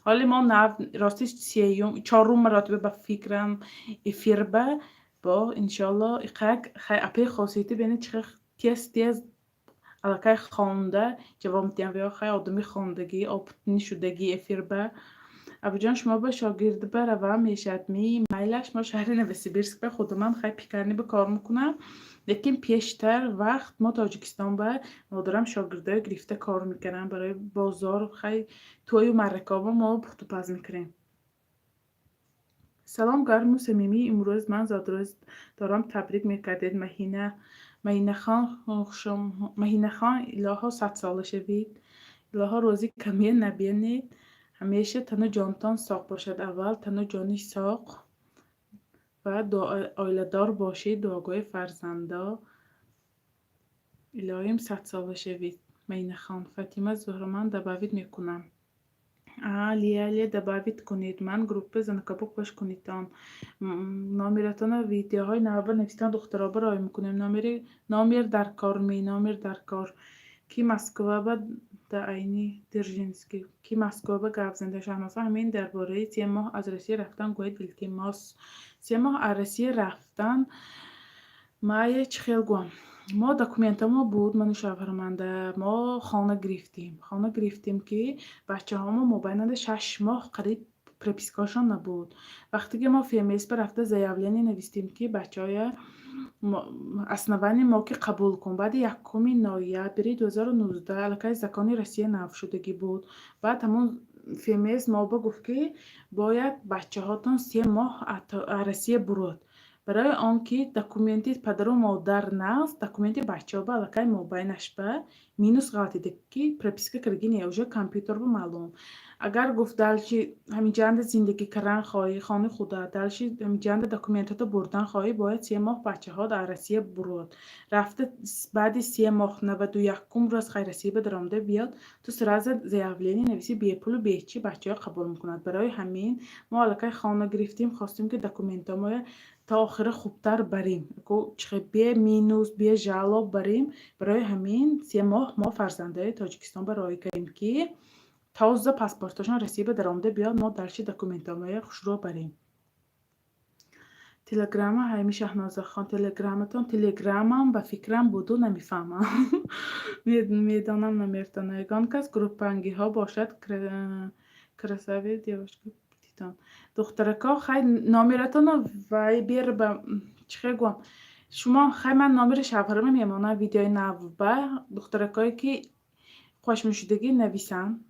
حالی ما راستش چهارم مراتبه به فکرم افیر با انشالله خیلی اپی خاصیتی بینه چه تیز علاقه خونده جواب میتیم و خیلی آدمی خوندگی آپتنی شدگی افیر ابو جان شما با شاگرد بروم میشد میلش ما شهر نوسیبیرسک به خودم خیلی پیکرنی به کار میکنم لیکن پیشتر وقت ما تاجیکستان به مادرم شاگرده گرفته کار میکنم برای بازار خیلی توی و مرکاب ما پختو پز میکنیم. سلام گرم و صمیمی امروز من زادروز دارم تبریک میکردید مهینه خان الها 100 ساله شوید الها روزی کمی نبینید همیشه تن و جانتان ساق باشد. اول تن و جانش ساق و آیله دار باشید دعاگوی فرزندا الهیم 100 ساله شوید. مهینه خان فاطمه زهرمان دباوید میکنم. لیه دباوید کنید من گروپ زنکابو خوش کنید تان نامیرتان ویدیوهای نوبر نویستان دخترابه رای میکنیم نامیر در کار کی مسکوه با دعینی درجینسکی کی مسکوه با گفت زنده شهناسا همین درباره 3 ماه از روسیه رفتن گوید ویلکی ماس 3 ماه از روسیه رفتن مایه چخیل گوام ما دکومنتمو بود من و شوهرمنده ما خانه گرفتیم که بچه هامو مبیننده 6 ماه قریب پرپیسکاشان نبود. وقتی که ما فیمیس پر رفته زیاولینی نویستیم که بچه های اسنوانی ما که قبول کن بعد 1 نوامبر 2019 علاقه زکانی روسیه نو شدگی بود. بعد همون فیمیس ما گفت که باید بچه هاتون 3 ماه روسیه برود برای آنکه دکومنتی پدر و مادر نست دکومنتی بچه ها با علاقه مبینش به مینوس غلطیده که پرپیسکه کرگینه اوجه کامپیوتر به معلوم اگر گفت دلشی همین جند زندگی کردن خواهی خانه خوده دلشی همین جند دکومنتاتو بردن خواهی باید 3 ماه بچه ها در روسیه برود رفته بعد 3 ماه 91 روز خیر روسیه به درآمده بیاد تو سراز زیاولینی نویسی بی پول و بی چی بچه ها قبول میکند. برای همین ما علاقه خانه گرفتیم خواستیم که دکومنتامو تا آخر خوبتر بریم چه بی مینوس بی جالب بریم. برای همین 3 ماه ما فرزنده تاجیکستان برای کردیم که تازه پاسپورتشون روسیه به درآمده بیاد ما درشی دکومنتامای خوش رو بریم. تلگرام همی شهنازه خان تلگرامم به فکرم بودو نمیفهمم میدانم نمیرتانه یگان کس گروپنگی ها باشد کرسوی دیوشک تیتان دخترکا خیلی نامیرتان و بیر به چه گوام شما خیلی من نامیر شوهرم میمانه ویدیوی نو به دخترکایی که خوش میشدگی نویسن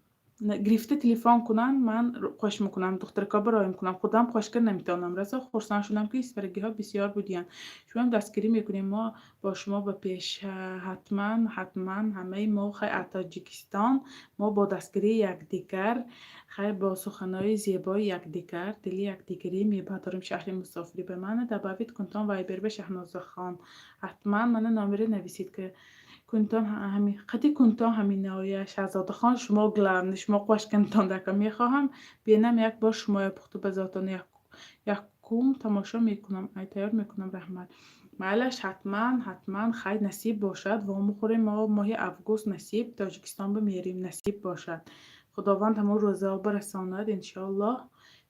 گرفته تلفن کنن من خوش میکنم دخترکا برای میکنم خودم خوشگر نمیتونم رسا خرسان شدم که اسپرگی ها بسیار بودین شما هم دستگیری میکنیم ما با شما به پیش حتما همه ما خیلی تاجیکستان ما با دستگیری یکدیگر خیلی با سخنهای زیبای یکدیگر دلی یکدیگری میبادریم شهر مسافری به من دباوید کنتم وایبر به شهنازه خان حتما من نامره نویسید که کنتم همین نوعی شهزاده خان شما گلرن شما خوش کنتان دکم میخواهم بینم یک بار شما پختو بذاتان یک کوم تماشا میکنم ای تیار میکنم رحمت معلش حتما خیر نصیب باشد و میخوریم ما ماه اوگوست نصیب تاجیکستان بمیریم نصیب باشد خداوند همون روزا برساند انشالله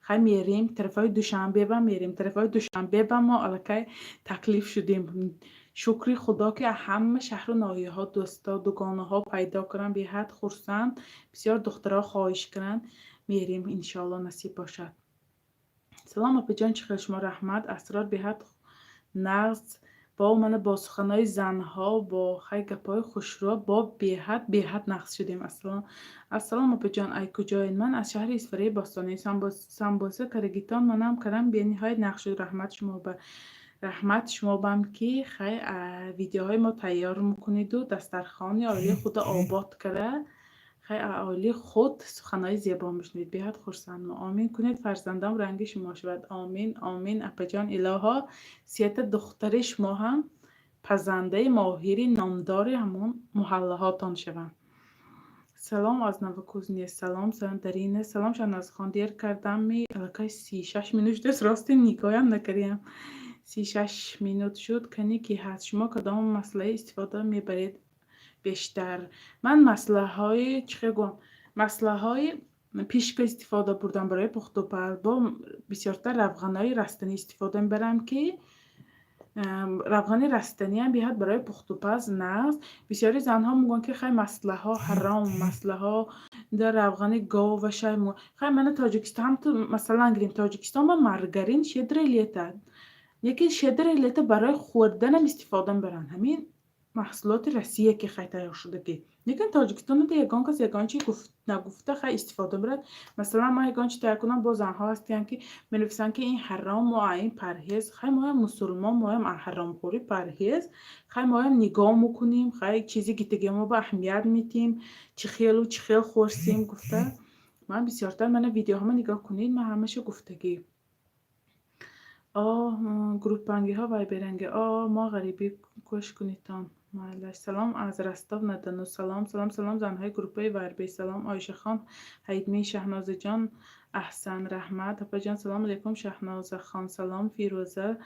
خیر میریم طرفای دوشنبه با میریم طرفای دوشنبه با ما الکی تکلیف شدیم شکری خدا که همه شهر و ناحیه ها دوستا دوگانه ها پیدا کردن بی حد خرسند بسیار دخترها خواهش کردن میریم انشالله نصیب باشد سلام اپا جان چخیر شما رحمت اسرار به حد نغز با من با سخنهای زنها با خیلی گپای خوشرو با به حد نقص شدیم السلام اپا جان ای کجاین من از شهر اسفری باستانی سنباسه کرگیتان منم کردم به نهایت نقش شد رحمت شما بم که خیلی ویدیوهای ما تیار میکنید و دسترخوانی عالی خود آباد کرده خیلی عالی خود سخنهای زیبا میشنوید به حد خرسندم آمین کنید فرزندم رنگ شما شود آمین آمین اپا جان الها سیت دختر شما هم پزنده ماهری نامدار همون محله هاتان شوند سلام از نوکوزنی سلام درینه سلام شان از خان دیر کردم می الکای 36 مینوت دست راستی نگاهم نکردیم 36 مینوت شد کنی که هست شما کدام مسئله استفاده میبرید بیشتر من مسئله های پیشکا استفاده بردم برای پخت و پز با بسیارتر روغن های رستنی استفاده میبرم که روغن رستنی هم بیاد برای پخت و پز نه بسیاری زنها میگن که خیلی مسئله ها حرام مسئله ها در روغن گاو و شای خیلی من تاجیکستان هم تو مثلا گریم تاجیکستان با مرگرین شدر لیته یکی شدر لیته برای خوردن هم استفاده میبرن همین محصولات رسیه که خیلی تیار شده که لیکن تاجیکستان ده یگان کس یگان چی نگفته خیلی استفاده برد مثلا ما یگان چی تیار کنم با زنها هستیم که منفسن که این حرام و این پرهیز خیلی ما هم مسلمان ما هم حرام خوری پرهیز خیلی ما هم نگاه میکنیم خیلی چیزی گیتگی ما با اهمیت میتیم چی خیل خورسیم گفته من بسیارتر من ویدیو همه نگاه کنید من همشه گفتگی گروپ بانگی ها وای برنگه ما غریبی کش کنیتان معلش سلام از رستاو ندانو سلام زنهای گروپ های وربی سلام آیشه خان حیدمی شهناز جان احسن رحمت اپا جان سلام علیکم شهناز خان سلام فیروزه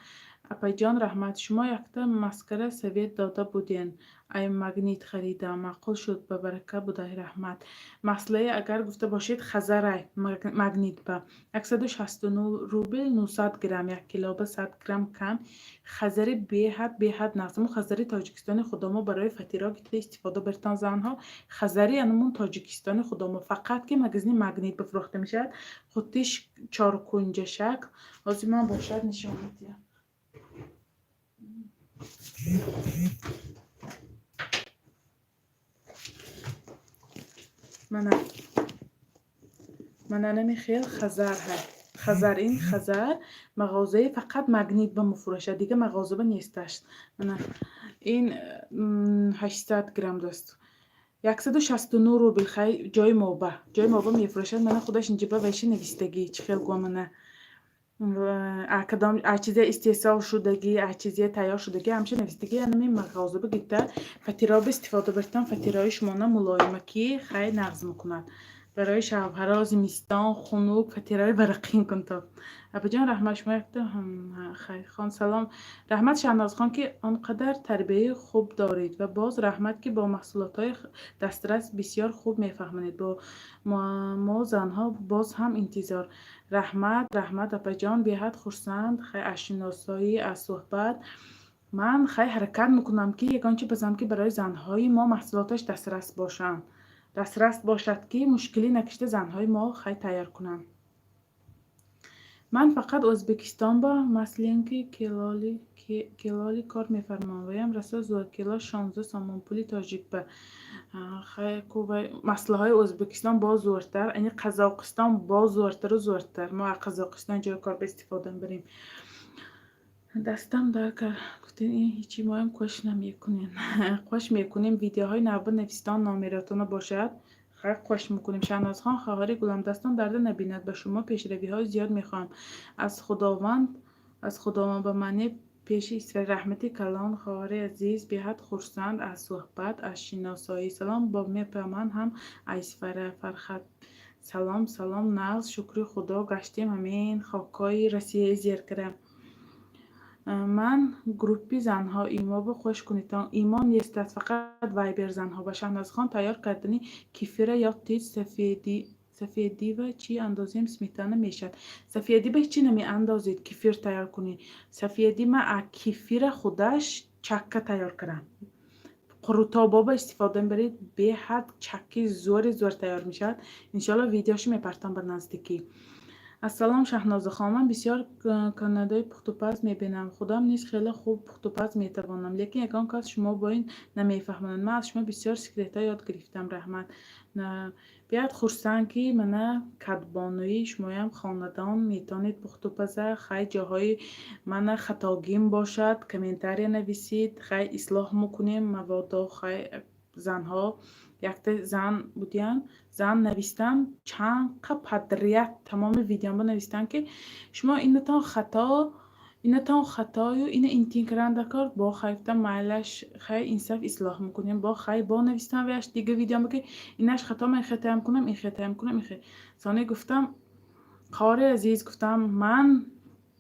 اپا جان رحمت شما یکتا مسکره سویت داده بودین ای مگنیت خریدم معقول شد به برکه بوده رحمت مسئله اگر گفته باشید خزر مگنیت به 169 روبل 900 گرم 1 کیلو به 100 گرم کم خزر به حد نقص خزری تاجیکستان خودمو برای فتیرا که استفاده برتان زنها خزری انمون تاجیکستان خودمو فقط که مگزین مگنیت بفروخته میشد خودش 4 کنجه شکل از من باشد نشون میدم من نمیخیل خزر ها این خزر مغازه فقط مگنیت به مفروشه دیگه مغازه به نیستش من این 800 گرم دست 169 روبل خیلی جای موبا میفروشد من خودش اینجا به ویشه نویستگی چی خیلی گومنه کدام چیزی استحصال شدگی چیزی تیار شدگی همشه نویستگی انمی مغازه بگیرده فتیرا استفاده برتن فتیرای شمانه ملایمکی خیلی نغز میکنند برای شوهرها زمستان خنوک فتیرای برقین کنتا اپا جان رحمت شما یکتا خیلی خان سلام رحمت شهناز خان که آنقدر تربیه خوب دارید و باز رحمت که با محصولات های دسترس بسیار خوب میفهمید با ما زنها باز هم انتظار رحمت اپا جان بیاد خورسند خیلی اشناسایی از صحبت من خیلی حرکت میکنم که یکانچه بزنم که برای زنهای ما محصولاتش دسترس باشد که مشکلی نکشته زنهای ما خیلی تیار کنم من فقط ازبکستان با مثلا که کلالی کار میفرمام ویم رسا زور کلا 16 سامان پولی تاجیک به خیلی مسئله های ازبکستان با زورتر یعنی قزاقستان با زورتر ما قزاقستان جای کار به استفاده بریم دستم در کار گفتین این هیچی ما هم خوش میکنیم ویدیوهای نو نویستان نامیراتون باشد خیلی خوش میکنیم شهناز خان خواهر گلم دستان درد نبیند به شما پیشروی های زیاد میخوام از خداوند به معنی پیش اسفر رحمتی کلان خواهر عزیز بیاد خورسند از صحبت از شناسایی سلام با میپرمان هم اسفر فرخت салом нағз шукри худо гаштем ҳамин хокҳои Россияи зеркара. ман группи занҳо имобу хуш кунитон имон нестад фақат вайбер занҳо ба Шаҳнозхон тайёр кардани кефира ё тиз сафедива чӣ андозем сметана мешад. Сафедива чӣ намеандозед кефир тайёр кунед. Сафедима а кефира худаш чакка тайёр кардам. қурутобоба истифода мебаред, беҳад чакки зӯри зӯр тайёр мешавад. иншоалло видеоши мепартам ба наздикӣ. ассалом Шаҳнозахон, ман бисёр каналҳои пухтупаз мебинам. Худам низ хеле хуб пухтупаз метавонам, лекин ягон кас шумо бо ин намефаҳмонад. Ман аз шумо бисёр секретҳо ёд гирифтам. Раҳмат. биёд хурсанд ки мана кадбонӯи шумоям хонадон метавонед пухтупаза. хай ҷоҳои мана хатогим бошад, комментария нависид, хай ислоҳ мекунем. мабодо хай занҳо якта зан будиян зан навистан чанқа падрият тамоми видеомба навистан ки шумо инатон хатою ина интин каранда кор бо хайфта майлаш хай инсаф ислоҳ мекунем бо хай бо навистан вяш дига видеомба ки инаш хато мен хатаям кунам ин хатаям кунам ин сони гуфтам хори азиз гуфтам ман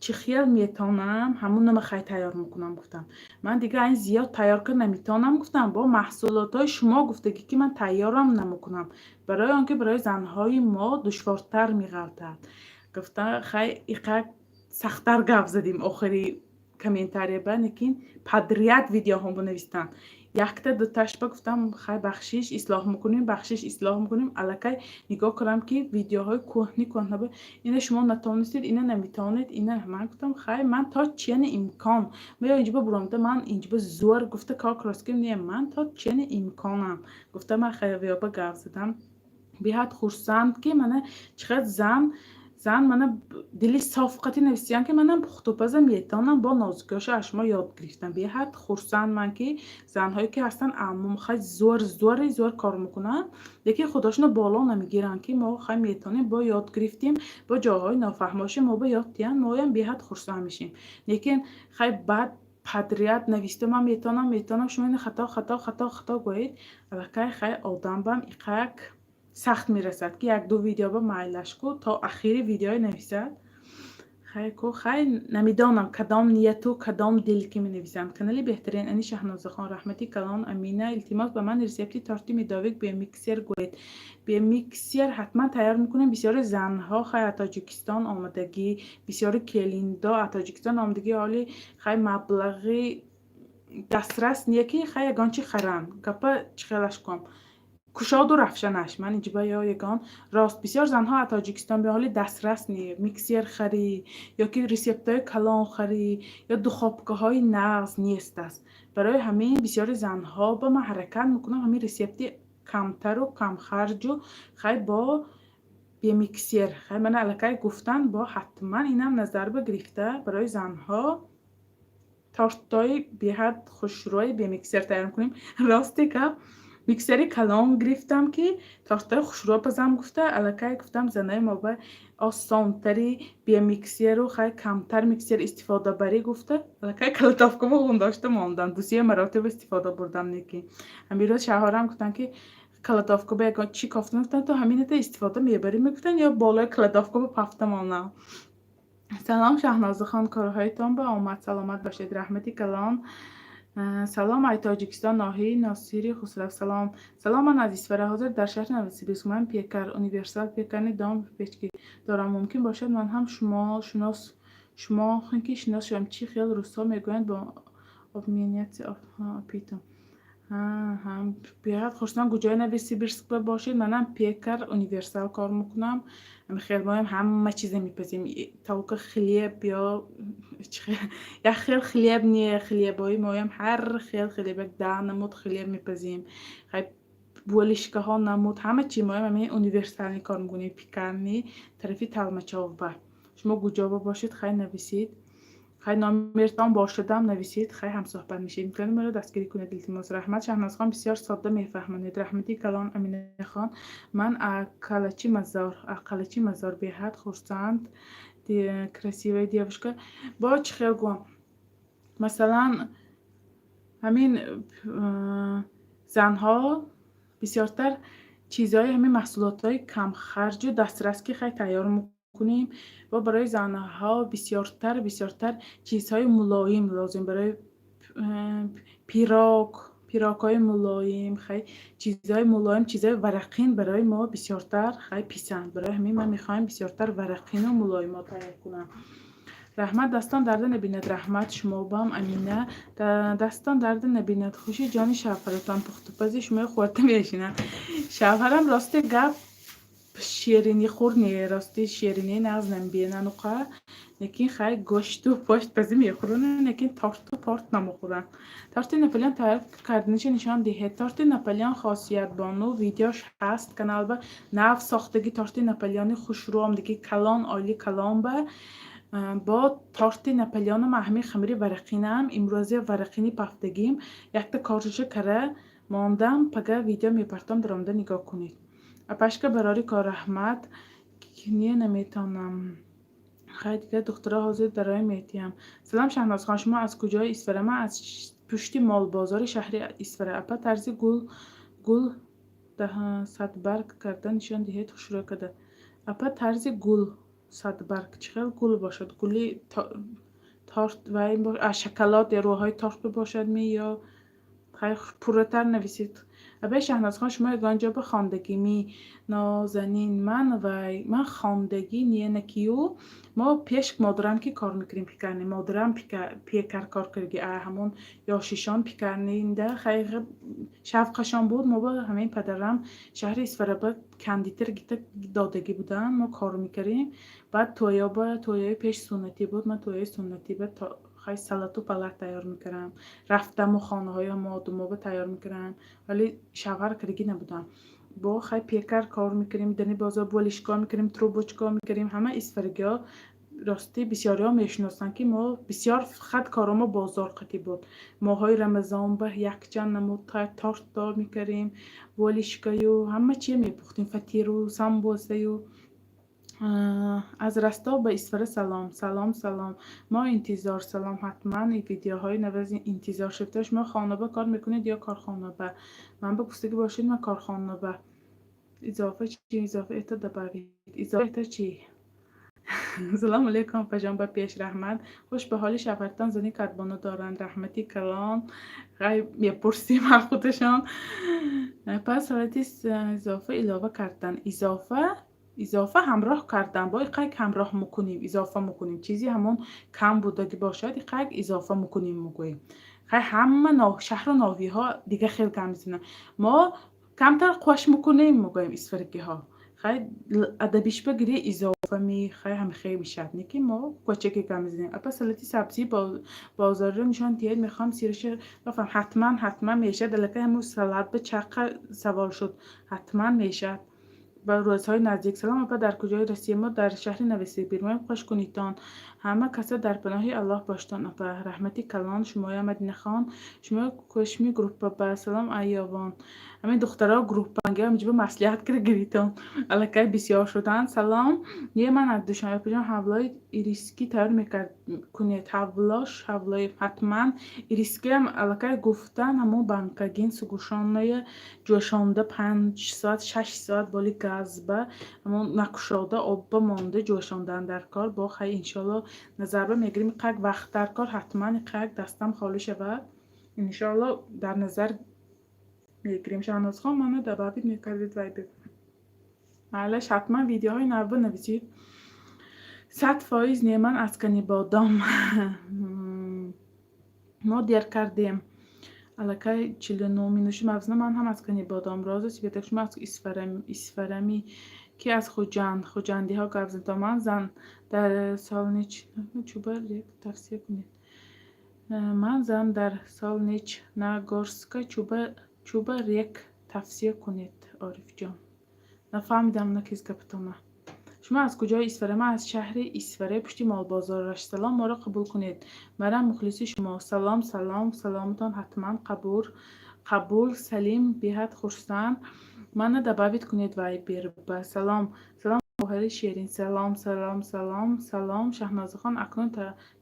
чӣ хел метонам ҳамун нама хай тайёр мекунам. гуфтам ман дига айн зиёд тайёр кард наметонам. гуфтам бо маҳсулотҳои шумо гуфтагӣ ки ман тайёрам намекунам, барои он ки барои занҳои мо душвортар меғалтад. гуфта хай иқак сахтар гап задим охири комментария ба лекин падрият видеоҳо бинавистанд. якта дуташба гуфтам хай бахшиш ислоҳ мекунем. аллакай нигоҳ кардам ки видеоҳои кӯҳна ина шумо натонистед, ина наметавонед, ина ман гуфтам хай ман то чияни имкон меё инҷиба буромда ман инҷиба зӯр гуфта кор кросским не ман то чияни имконам гуфта ман хайвиёба гап задам. беҳад хурсанд ки мана чиқад зан мана дили софқати нависиян ки манам пухтупаза метавонам бо нозукиёша аз шумо ёд гирифтам. беҳад хурсанд ман ки занҳое ки ҳастан аммум хай зӯр кор мекунанд лекин худошона боло намегиранд ки мо хай метавонем бо ёд гирифтем бо ҷоҳои нофаҳмоша мо бо ёд диям моям беҳад хурсанд мешем. лекин хай бад падрият нависта ман метавонам шумо ин хато гӯед аллакай хай одамбам иқак сахт мерасад ки як ду видеоба майлаш ку то ахири видеои нависад. хай намедонам кадом нияту кадом дил ки менависанд. канали беҳтарин ани Шаҳнозахон раҳмати калон амина. илтимос ба ман рецепти торти медовик бемиксер гӯед. бемиксер ҳатман тайёр мекунем. бисёри занҳо хай аз Тоҷикистон омадагӣ, бисёри келиндо аз Тоҷикистон омадагӣ ҳоли хай маблағи дастрас ние ки хай ягон чи харанд гапа чихелаш ком кушоду рафшанаш ман инҷиба ё ягон рост бисёр занҳо аз Тоҷикистон беҳоли дастрас не миксер харӣ ё ки рецептҳои калон харӣ ё духобкаҳои нағз нест аст. барои ҳамин бисёри занҳо ба ман ҳаракат мекунам ҳамин рецепти камтару камхарҷу хай бо бемиксер хай мана аллакай гуфтан бо ҳатман инам назарба гирифта барои занҳо тортои беҳад хушрӯи бемиксер тайёр мекунем. рости гап миксери калон гирифтам ки тортаи хушрӯ пазам гуфта аллакай гуфтам занаи мо ба осонтари бемиксеру хай камтар миксер истифода барӣ гуфта аллакай калатовкамо хондошта мондам дусия маротиба истифода бурдам неки ҳамин шаҳорам гуфтан ки калатовка ба ягон чӣ кофта гуфтан то ҳамината истифода мебарӣ мегуфтан ё болои калатовка ба пафта монам. салом Шаҳнозахон, корҳоятон ба омад, саломат бошед. раҳмати калон. салом ай Тоҷикистон ноҳии Носири Хусрав. салом ман азиз Фара ҳозир дар шаҳри Новосибирск. ман пекар универсал пекарни дом печки дорам. мумкин бошад ман ҳам шумо ки шинос шавам. чӣ хел рӯзҳо мегӯянд бо обменяция опитум. беҳад хурсанд куҷои Новосибирск бошед. манам пекар универсал кор мекунам. хел моям ҳама чиза мепазем толка хлеб ё як хел хлеб не хлебои моям ҳар хел хлеб як 10 намуд хлеб мепазем. хай болишкаҳо намуд ҳама чи моям ҳамин универсални кор мекунем пекарни тарафи Талмачовба. шумо куҷоба бошед хай нависед хай номертон бошадам нависед хай ҳамсӯҳбат мешед. имкони маро дастгирӣ кунед илтимос. раҳмат Шаҳнозхон бисёр содда мефаҳмонед. раҳмати калон Аминахон. ман ақалачи мазор беҳад хурсанд красивая девушка бо чӣ хел гӯям масалан ҳамин занҳо бисёртар چیزهای همین محصولات های کم خرج و دسترس که خیلی تیار میکنیم و برای زنه ها بسیارتر چیزهای ملایم لازم برای پیراک های ملایم، خیلی چیزهای ملایم، چیزهای ورقین برای ما بسیارتر خیلی پیسند. برای همین من میخوایم بسیارتر ورقین و ملایم ها تیار کنم. رحمت دستان درد نبیند، رحمت شما بام امینه دستان درد نبیند. خوشی جانی شوهرتان پخت پزی شما خورده میشینن. شوهرم راستی گپ شیرینی خورنی، راستی شیرینی نغز نمیبینن اوقا، لیکن خیلی گوشت و پشت پزی میخورن، لیکن تارت و پارت نمیخورن. تارت ناپلیون تیار کردنش نشان دهید. تارت ناپلیون خاصیت بانو ویدیوش هست کانال با نو ساختگی تارت ناپلیونی خوشرو هم دیگه کلان عالی کلان با تارت ناپلیون همین خمیری ورقینم امروزی ورقینی پختگیم یک تا کارش کره ماندم پگه ویدیو میپرتم درامده نگاه کنید. اپشکه براری کار رحمت نیه نمیتونم خیلی دیگه دختره حاضر درای میتیم. سلام شهناز خان، شما از کجای اصفهان؟ من از پشتی مال بازار شهر اصفهان. اپا طرزی گل ده صد برگ کردن نشان دهید خوشرو کده. اپا طرزی گل صد برگ چخیل گل باشد، گلی تارت و این باشد، شکلات روهای تارت باشد می یا خیلی پرتر نویسید. ابای شهناز خان، شما یگانجا به خواندگی می نازنین من خواندگی نیه نکیو ما پیش مادرم که کار میکریم پیکرنی مادرم پیکر کار کرگی همون یا شیشان پیکرنی ده خیلی شفقشان بود. ما با همین پدرم شهر اصفهان کندیتر گیت دادگی بودن، ما کار میکریم. بعد تویای پیش سنتی بود، من تویای سنتی بود خیلی سلات و پلات تیار میکردم، رفتم و خانه های مادومو تیار میکردم ولی شوهر کرگی نبودم. با خیلی پیکر کار میکردیم، دنی بازار بولیشکا میکردیم، تروبوچکا میکردیم. همه اصفهانی ها راستی بسیاری ها میشناسن که ما بسیار خد کارما بازار قطی بود. ماهای رمضان به یک چند نمود تارت دار میکردیم، بولیشکا و همه چی میپختیم، فطیر و سمبوسه و از راستا به اصفهان سلام ما انتظار سلام حتما این ویدیوهای نوز انتظار شدهش. ما خانه با کار میکنید یا کارخانه با؟ من به پوستگی باشید من کارخانه با. اضافه چی؟ اضافه ایتا دباوید اضافه ایتا چی؟ سلام علیکم پجان با پیش رحمت. خوش به حال شفرتان زنی کدبانو دارن رحمتی کلان غیب میپرسیم هر خودشان. پس حالتی اضافه علاوه کردن، اضافه همراه کردن با یک همراه میکنیم، اضافه میکنیم چیزی همون کم بودگی باشد یک اضافه میکنیم میگوییم. خیلی همه شهر و ناوی ها دیگه خیلی کم میزنن، ما کمتر قوش میکنیم میگوییم اصفهانی ها. خیلی ادبیش بگیری اضافه می خیلی میشد نیکی ما کوچه که کم میزنیم. اپا سلطی سبزی بازار رو نشان تیید میخوام سیرش بفهم حتما میشه دلکه همون سلات به چقه سوار شد حتما میشه با روزهای نزدیک. سلام اپا در کجای رسیم؟ ما در شهر نویسی بیرمایم خوش کنیدان همه کسا در پناهی الله باشتان. اپا رحمتی کلان شما مدینه خان شما کشمی گروپ با سلام ایوان همین دخترها گروپ بانگه همینجا به مسلحت کرده گریتان علاقه بسیار شدن. سلام یه من از دوشنبه پیشم حولای ایریسکی تیار میکرد کنید حولای حتما ایریسکی هم علاقه گفتن همون بانکگین سگوشانه جوشانده 5 ساعت 6 ساعت بالی گاز با همون نکشاده آب مانده جوشاندن در کار با خیلی انشالله نظر به میگیریم قگ وقت در کار حتما قگ دستم خالی شود انشالله در نظر میگیریم. شهناز خان منو دبابید میکردید وای بگم معلش حتما ویدیوهای نو بنویسید. 100% نیمن اسکنی بادام ما دیر کردیم علاقه 49 مینوشی مبزنه من هم اسکنی بادام رازه سیبیتک شما از اسفرمی که از خوجندی ها گفزن من زن در سال نیچ چوبر یک تفسیر کنید. من زن در سال نیچ نگورسکا چوبر یک تفسیر کنید عارف جان. نفهمیدم نکیز کپتانه. شما از کجای اصفهان؟ من از شهر اصفهان پشتی مال بازار رشت. سلام ما را قبول کنید، منم مخلصی شما. سلامتان حتما قبول سلیم بیهد خورسن منو دباوید کنید وای بیر با سلام خواهر شیرین سلام سلام سلام سلام. شهناز خان اکنون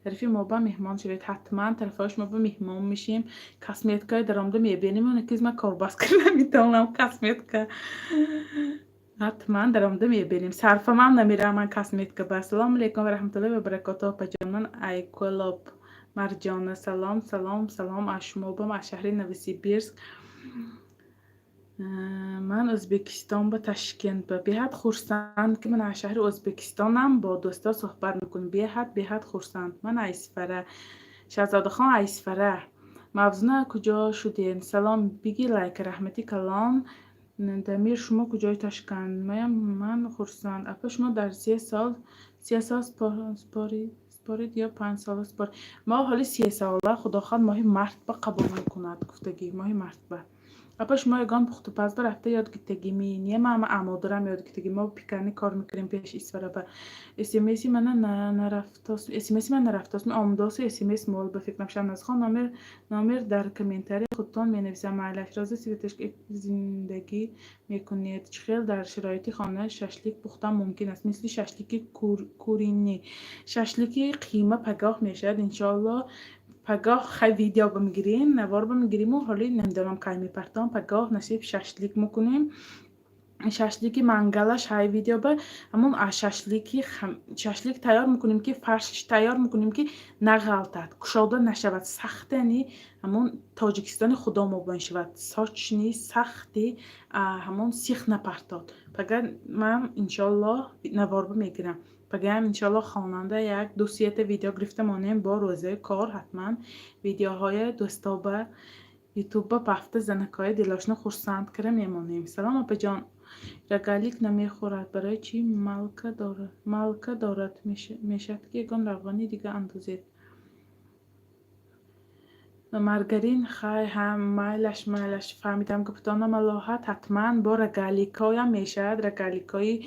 طرفی ما به مهمان شوید. حتما طرفش ما به مهمان میشیم. کسمیتکای درآمده میبینیم اون که ما کارباز کردن میتونم کسمیتکا حتما درآمده میبینیم. صرف من نمیرم من کسمیتکا. با سلام علیکم و رحمت الله و برکاته. پجمن ایکولاب مرجان سلام سلام سلام. اشما با شهر نوسیبیرسک. من ازبکستان به تشکند به بیحد خورسند که من از شهر ازبکستانم. با دوستا صحبت میکنم. بیحد خورسند. من ایسفره شهزاده خان ایسفره. موضوع کجا شدین؟ سلام بگی لایک رحمتی کلان دمیر. شما کجای تشکند؟ من خورسند. اپا شما در 3 سال سپارید یا 5 سال سپارید؟ ما حالی 3 ساله خدا خواهد ماهی مرتبه قبول میکند گفتگی ماهی مرتبه. اپاش ما یگان پخت و پز رفته یاد گیتگی می نیه ما امادرم یاد گیتگی ما پیکانی کار میکنیم پیش ایسفره با اسیمیسی من نرفت می آمداس اسیمیس مول به فکرم شهناز خان نامر در کامنتاری خودتان می نویسم معلش رازه سیوتش که زندگی میکنید چخیل در شرایطی خانه ششلیک پختن ممکن است مثل ششلیکی کورینی ششلیکی قیمه پگاه میشد انشالله. پگاه خیلی ویدیو بمیگیریم نوار بمیگیریم و حالی نمیدونم که میپرتم پگاه نصیب ششلیک میکنیم. ششلیکی منگلش های ویدیو به همون ششلیک تیار میکنیم که فرشش تیار میکنیم که نغلطد کشاده نشود سخت نی همون تاجیکستان خدا مبین شود ساچ نی سختی همون سیخ نپرتاد. پگاه من انشالله نوار بمیگیرم. بگم انشالله خواننده یک دوسیت ویدیو گرفته مانیم با روزه کار حتما ویدیوهای دوستا به یوتیوب به هفته زنکای دلاشنا خورسند کرده میمانیم. سلام اپا جان رگالیک نمیخورد برای چی مالکه دارد میشد که یگان روانی دیگه اندازید مارگرین خیلی هم مایلش فهمیدم که پتانه ملاحت حتما با رگالیکای هم میشد. رگالیکای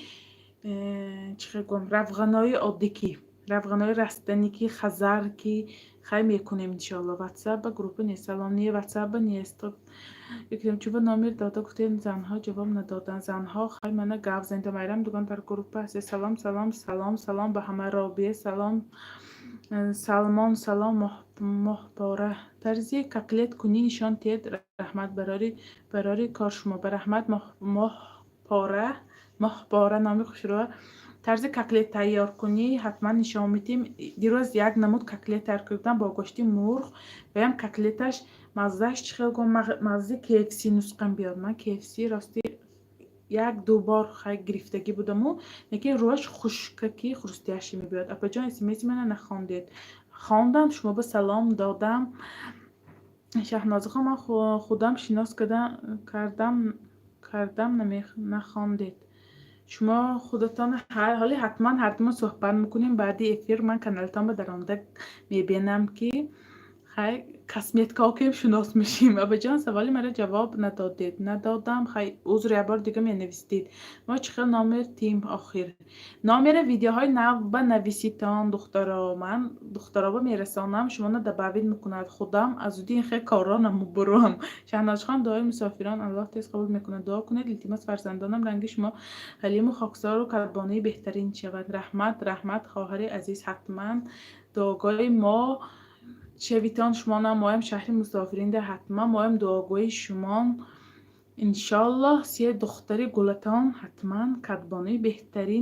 چه گم روغنای عادی کی روغنای رستنی کی خزر کی خیلی میکنیم انشالله. واتساپ گروپ نیست سلام نیه واتساپ نیست یکم چوب نامیر داده گفتین زنها جواب ندادن. زنها خیلی منو گاو زنده میرم دوگان در گروپ هست. سلام سلام سلام سلام به همه رابیه سلام سلمان سلام محباره ترزی کقلیت کنی نشان تید رحمت براری کار شما به رحمت محباره نامی خوش رو طرز کقلیت تیار کنی حتما نشان میدیم. دیروز یک نمود کقلیت تیار کردم با گوشت مرغ و هم کقلیتش مزهش چخیل گم مزه KFC نسخم بیاد. من KFC راستی 1-2 بار خیلی گرفتگی بودم و لیکن روش خشککی خرستیاشی میبیاد. اپا جان اسمیسی من نخواندید خواندم شما به سلام دادم. شهناز خان من خودم شناس کردم نخواندید شما خودتان حالی حتما صحبت میکنیم بعدی افیر. من کانالتان به درآمده میبینم که خیلی کسمیت که شناس میشیم. ابا جان سوالی مرا جواب ندادم خیلی عذر بار دیگه می نویسید. ما چخیل نامر تیم آخر نامر ویدیوهای نو به نویسیتان دخترا من دخترا با میرسانم شما نه دباوید میکند خودم از اودی این خیلی کارا نمو برام. شهناز خان دعای مسافران الله تیز قبول میکنه دعا کنید التماس فرزندانم رنگ شما حلیم و خاکسار و قربانی بهترین شود. رحمت خواهر عزیز حتما دعاگاه ما شویتان شما نمایم شهر مسافرین ده حتما مایم دعاگوی شما انشالله. سی دختری گلتان حتما کدبانه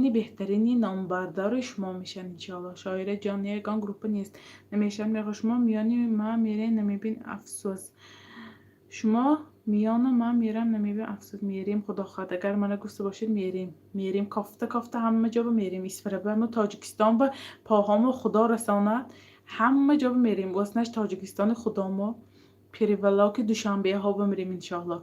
بهترینی نامبردار شما میشن انشالله. شاعر جان یگان گروپ نیست نمیشن میگه شما میانی ما میره نمیبین افسوس شما میان ما میرم نمیبین افسوس میریم خدا خواهد اگر من گفته باشید میریم کافته همه جا میریم اسفره به تاجیکستان و پاهامو خدا رساند همه جا میریم واسنش تاجیکستان خدا ما پیریولاک دوشنبه ها بمیریم انشالله.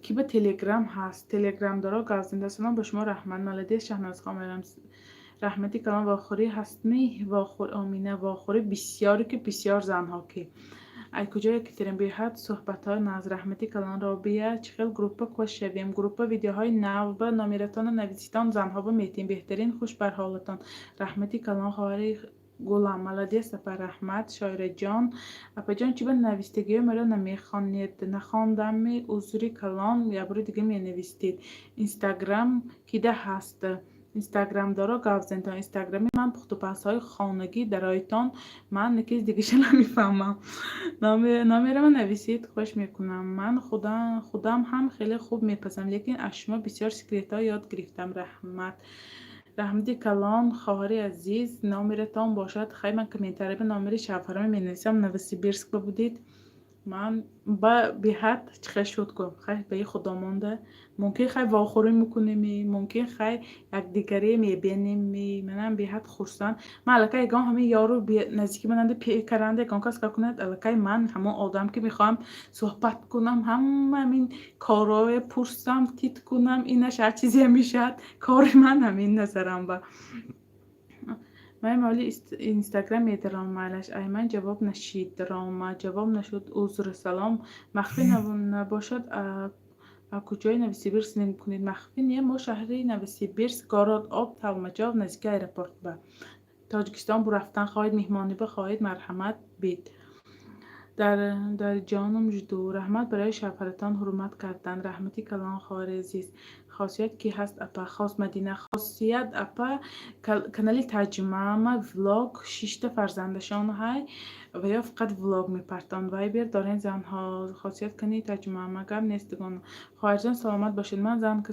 کی به تلگرام هست تلگرام داره گازنده سلام به شما رحمت ملدی شهناز خان رحمتی کلام واخوری هستنی واخور آمینه واخوری بسیاری که بسیار زنها که ای کجا که ترین بیهد صحبت های ناز رحمتی کلان را بیه چخیل گروپ کو شویم گروپ ویدیوهای نو به نامیرتان نویسیتان زنها با میتین بهترین خوش بر حالتان. رحمتی کلان خواهری گلم молодец اپا رحمت شاعر جان اپا جان چی به نویستگی مرا نمیخوانید نخواندم می عذری کلان یا برای دیگه می نویستید اینستاگرام کیده هست اینستاگرام دارا گاوزنتان اینستاگرامی من پخت و پس های خانگی درایتان من نکیز دیگه شو نمیفهمم نامی رو نویسید خوش میکنم من خودم هم خیلی خوب میپسم لیکن از شما بسیار سکرت ها یاد گرفتم رحمتی کلان خواهری عزیز نامرتان باشد خیلی من کمنتری به نامری شفرم می نویسم نوسیبیرسک بودید من با بیحد چخه شد کنم خیلی به خدا مانده ممکن خیلی واخوری میکنیم ممکن خیلی یک دیگری میبینیم منم بیحد خورسان من الکه اگان همه یارو نزدیکی مننده پی کرنده اگان کس که کند الکه من همون آدم که میخوام صحبت کنم همین کارای پرسم تیت کنم اینش هر چیزی میشد کار من همین نظرم با من مالی اینستاگرام میدارم مالش ایمن جواب نشید درام جواب نشد عذر سلام مخفی نباشد کجای نوسیبیرس نمی کنید مخفی نیه ما شهری نوسیبیرس گاراد آب تلمجاو نزدیک ایرپورت با تاجیکستان رفتن خواهید مهمانی بخواهید مرحمت بید در جانم جدو رحمت برای شفرتان حرمت کردن رحمتی کلان خواهر عزیز خاصیت کی هست اپا خاص مدینه خاصیت اپا کانالی ترجمه ولاگ 6 فرزندشان های و یا فقط ولاگ میپرتان وایبر دارین زنها خاصیت کنی ترجمه مگر نیستگان خواهرجان سلامت باشید من زن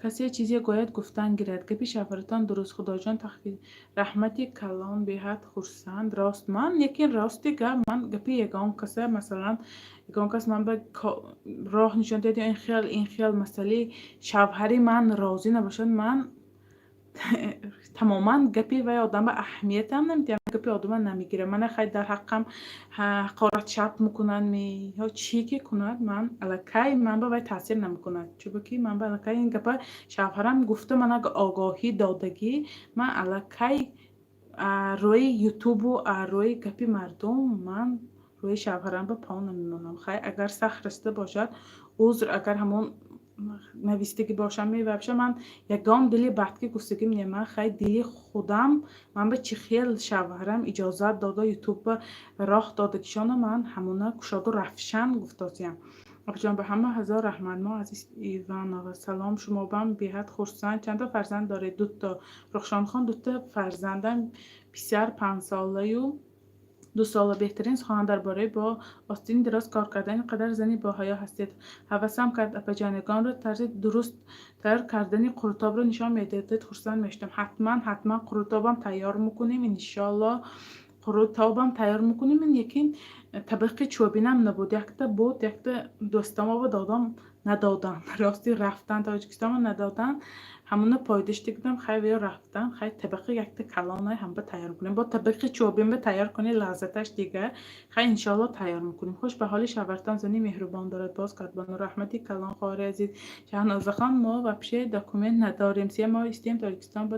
کسی چیزی گوید گفتن گیرد گپی شفرتان درست خدا جان تخفیف رحمتی کلان بهت خورسند راست من یکی راستی گپ من گپی یگان کسی مثلا یگان کس من به راه نشان داد این خیال مسئله شوهری من راضی نباشد من تماما گپی و آدم به اهمیت هم نمیدیم گپی آدم نمیگیره من خیلی در حقم حقارت شب میکنن یا چی که کند من الکی من به تاثیر نمیکند چون که من به الکی این گپا شوهرم گفته من اگه آگاهی دادگی من الکی روی یوتیوب و روی گپی مردم من روی شوهرم به پا نمیمونم خیلی اگر سخت رسته باشد عذر اگر همون نویستگی باشم میبخشه من یگان دلی بعد گفتگی میگم من خیلی دلی خودم من به چی خیل شوهرم اجازت داده یوتیوب راه داده کشان من همونه کشاد و رفشن گفتازیم جان به همه هزار رحمت ما عزیز ایوان و سلام شما بام بیحد خوشسند چند تا فرزند داره دوتا رخشان خان دوتا فرزندم بسیار 5 ساله و 2 سال بهترین سخن درباره با آستین دراز کار کردن قدر زنی با حیا هستید حواسم کرد اپا جانگان رو طرز درست تر کردن قروتاب رو نشان میدهد خرسند میشتم حتما قروتابم تیار میکنیم انشالله قروتابم تیار میکنیم این یکی طبقه چوبینم نبود یک تا بود یک تا دوستم رو دادم ندادن راستی رفتن تاجیکستان ندادن همون پایداشتی کردم خیلی رفتن خیلی طبقه یک تا کلانه هم به تیار کنیم با طبقه چوبین به تیار کنی لذتش دیگه خیلی انشالله تیار میکنیم خوش به حال شورتان زنی مهربان دارد باز کردن رحمتی کلان خواهر عزیز شهناز خان ما و پیش دکومنت نداریم سی ما استیم تاجیکستان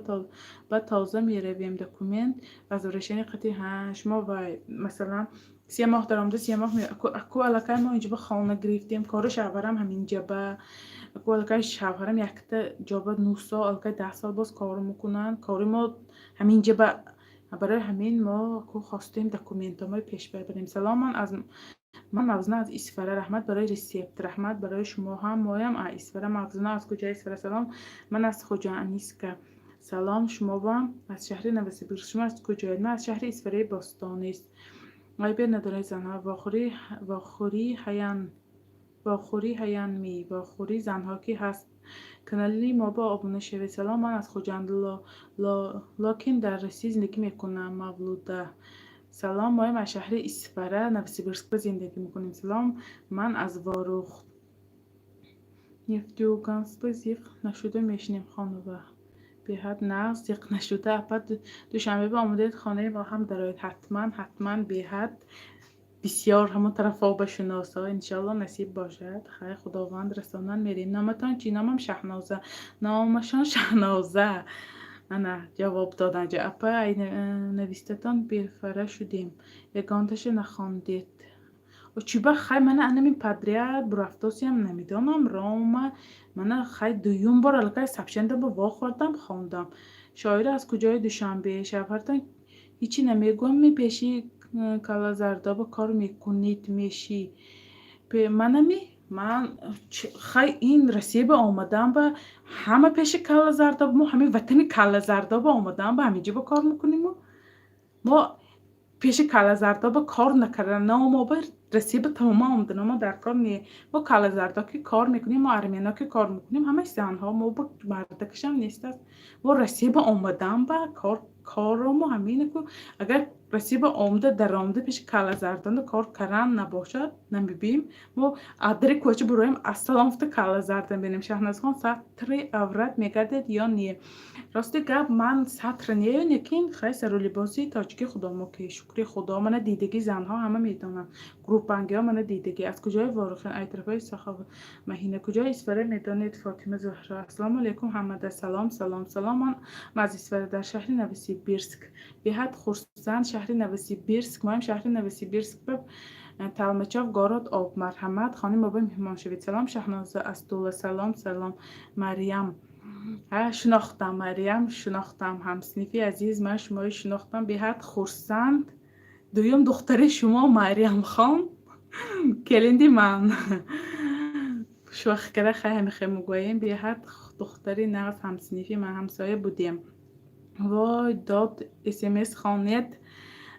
با تازه میرویم دکومنت از ورشین قطعی شما و مثلا 3 ماه دارم 3 ماه اکو علاقه ما اینجا به خانه گرفتیم کار شوهرم همینجا به اکو علاقه شوهرم یک تا جاب 9 سال علاقه 10 سال باز کار میکنن کاری ما همینجا به برای همین ما اکو خواستیم دکومنت ما پیش ببریم سلام من مغزنه از اسفره رحمت برای ریسیپت رحمت برای شما هم مایم اسفره مغزنه از کجا اسفره سلام من از خوجا انیسکا سلام شما با از شهر نوسیبیرس شما از کجایید من از شهر اسفره باستانی است غیبه نداره زنها واخوری هیان واخوری زنها کی هست کانالی ما با آبونه شوی سلام من از خوجند لاکن در رسی زندگی میکنم مولوده سلام ما از شهر اسفره نوسیبیرسک زندگی میکنیم سلام من از واروخ نفتیوگانسک زیق نشده میشنیم خانوبه بیحد نقص زیق نشده اپا دوشنبه به آمده خانه با هم دارید حتما بیحد بسیار همون طرف ها بشناسا انشالله نصیب باشد خیلی خداوند رسانن میریم نامتان چی نامم شهنازه نامشان شهنازه نه جواب دادن جا اپا نویستتان بیفره شدیم یگانتش نخواندید و چی با خیلی من انمی پدریت برفتاسی هم نمیدانم رام من خیلی دویون بار الگه سبشنده با واخوردم خواندم شاعر از کجای دوشنبه شفرتان هیچی نمیگم میپیشی کالا زرداب کار میکنید میشی من خیلی این رسیب آمدم و همه پیش کالا زرداب ما همین وطن کالا زرداب آمدم و همینجا با کار میکنیم ما پیش کالا زرداب کار نکردن نه ما بر رسیب تمام آمدن ما در کار نیه ما کالا زرداب که کار میکنیم ما ارمینا که کار میکنیم همه زنها ما با مردکش هم نیست است ما رسیب آمدن و کار ما همینه که اگر رسیب آمده در آمده پیش کالا زردان کار کردن نباشد نمیبیم ما ادری کوچه برایم اصلا افت کالا زردان بینیم شهناز خان سطری عورت میگردد یا نیه راستی گپ من سطر نیه یکین خیلی سر لباسی تاجیکی خدا ما که شکری خدا من دیدگی زنها همه میدونن گروپ بنگی ها من دیدگی از کجای وارخین ای طرفای سخاوه مهینه کجای اسفره میدانید فاطمه زهرا السلام علیکم حمد سلام من از اسفره در شهر نوسیبیرسک به حد خرسند شهر نوسیبیرسک ما هم شهر نوسیبیرسک به تلمچاف گارات آب مرحمت خانم بابا مهمان شوید سلام شهنازه استوله سلام مریم شناختم مریم شناختم همسنیفی عزیز من شما شناختم به حد خرسند دویم دختر شما مریم خان کلندی من شوخ کرده خیلی میگوییم به حد دختری نغز همسنیفی من همسایه بودیم وای داد اسمس خانیت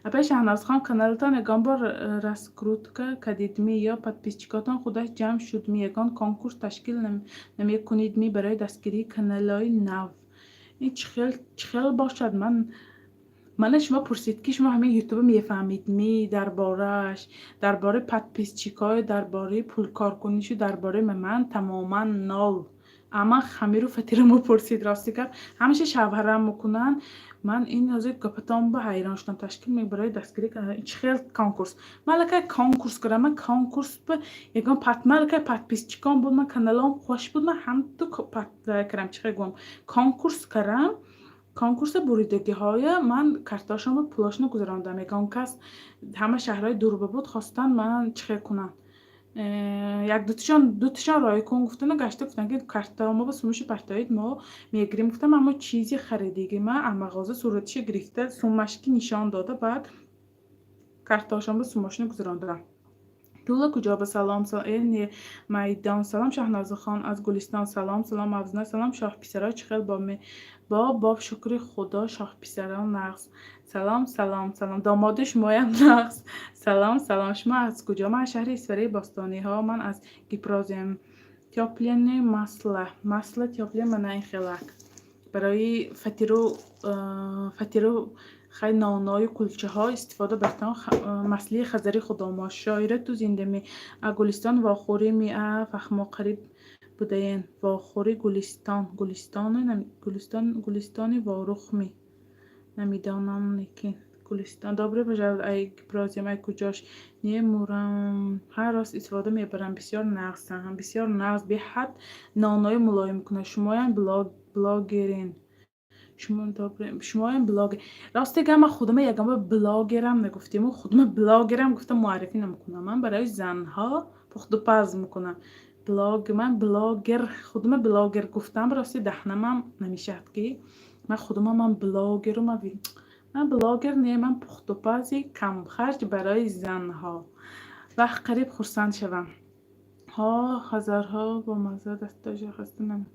اپای شهناز خان کانالتان یگان بار راسکروتکا کدیدمی یا подписчикатон خودش جمع شد می یگان کنکورس تشکیل نمی کنید می برای دستگیری کانالای نو این چخیل باشد من شما پرسید که شما همه یوتیوب میفهمید می درباره подписчикای درباره پول کارکنیشو درباره من تماما نال اما خمیر و فتیره مو پرسید راستی کرد همیشه شبهرم میکنن من این از گپتام به حیران شدم تشکیل می برای دستگیری کنم خیلی کنکورس مالکه کنکورس کردم من کنکورس به یگان مالکه подписчикام بود من کانالام خوش بود من هم تو کردم چه گم کنکورس کردم کنکورس بریدگی های من کارتاشم پولاشونو گذراندم یگان کس همه شهرهای دور بود خواستن من چه کنم یک دوتاشان رایکون گفتن گشته گفتن که کارتا ما با سومش پرتایید ما میگیریم گفتم اما چیزی خریدیگی ما اما مغازه صورتش گرفته سومش کی نشان داده بعد کارتاشون با سومشونو گذراندم دولا کجا به سلام این میدان سلام شهناز خان از گلستان سلام افزنه سلام شاه پیسرای چخیل با باب شکر خدا شاه پیسران نقص سلام دامادش مایم نقص سلام شما از کجا من شهر اسفره باستانی ها من از گیپرازیم تیاپلین مسله تیاپلین من این خلق برای فتیرو خیلی نانای کلچه ها استفاده برتن مسئله خزری خدا ما شاعره تو زنده می گلستان واخوری می فخما قریب بودین واخوری گلستان واروخ می نمیدانم نیکین گلستان دابره بجرد ای برازیم ای کجاش نیه مورم هر راست استفاده میبرم بسیار نقصن هم بسیار نقص به حد نانای ملایم کنه شمایم بلاگرین شما بلاگ راستی که من خودم یکم بلاگرم نگفتیم خودم بلاگرم گفتم معرفی نمیکنم من برای زنها پخت و پز میکنم من بلاگر خودم بلاگر گفتم راستی دهنم نمیشه که من خودم من بلاگرم من بلاگر نه من پخت و پزی کم خرج برای زنها وقت قریب خرسند شوم هزارها با مزه دستاش خستم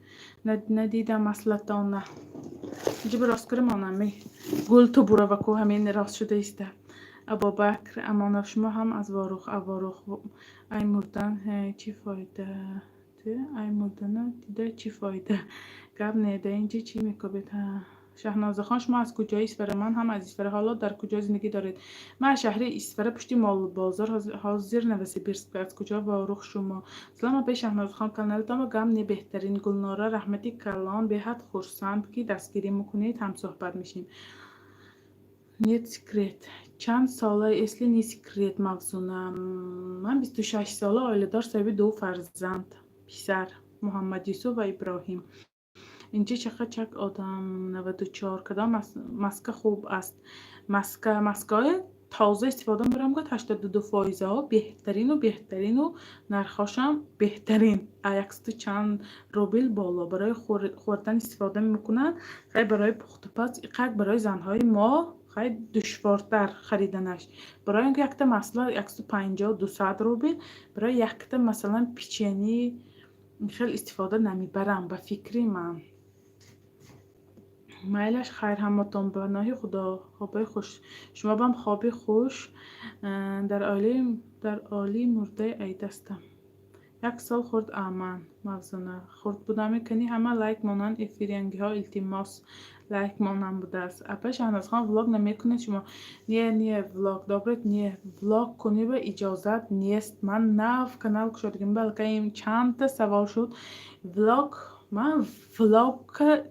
ندیدم اصلتان نه اینجا به راست کرم گل تو برو وکو همین راست شده ایسته ابا بکر امان شما هم از واروخ ای مردن چی فایده ای مردن دیده چی فایده گب نیده اینجا چی میکبید شهناز خان شما از کجای اسفره من هم از اسفره حالا در کجا زندگی دارید من شهر اسفره پشتی مال بازار حاضر نوسیبیرسک از کجا واروخ شما سلام به شهناز خان کانالتان گم نه بهترین گلناره رحمتی کلان به حد خرسند که دستگیری میکنید هم صحبت میشیم نیت سیکرت چند ساله اصلی نیت سیکرت موضوعم من 26 ساله آیله دار صاحب 2 فرزند پسر محمد یوسف و ابراهیم اینجا چقدر آدم 94 کدام ماسک خوب است ماسکای تازه استفاده می‌کنم که 82% ها بهترین و نرخاشم بهترین عکس چند روبل بالا برای خوردن استفاده میکنن خیلی برای پخت و پز برای زنهای ما خیلی دشوارتر خریدنش. برای اینکه یک تا مثلا 150-200 روبل برای یک تا مثلا پیچنی خیلی استفاده نمیبرم به فکری من. میلش خیر همتون به ناهی خدا. خوابه خوش شما بهم خوابی خوش. در عالی مرده عید هستم. 1 سال خورد امن مغزونه خورد بودم کنی همه لایک مانن افیرینگی ها التماس لایک مانن بوده است. اپا شهناز خان ولاگ نمیکنه شما. نیه ولاگ دابرت نیه ولاگ کنی به اجازت نیست. من ناف کانال کشیدم بلکه این چند تا سوال شد ولاگ. من ولاگ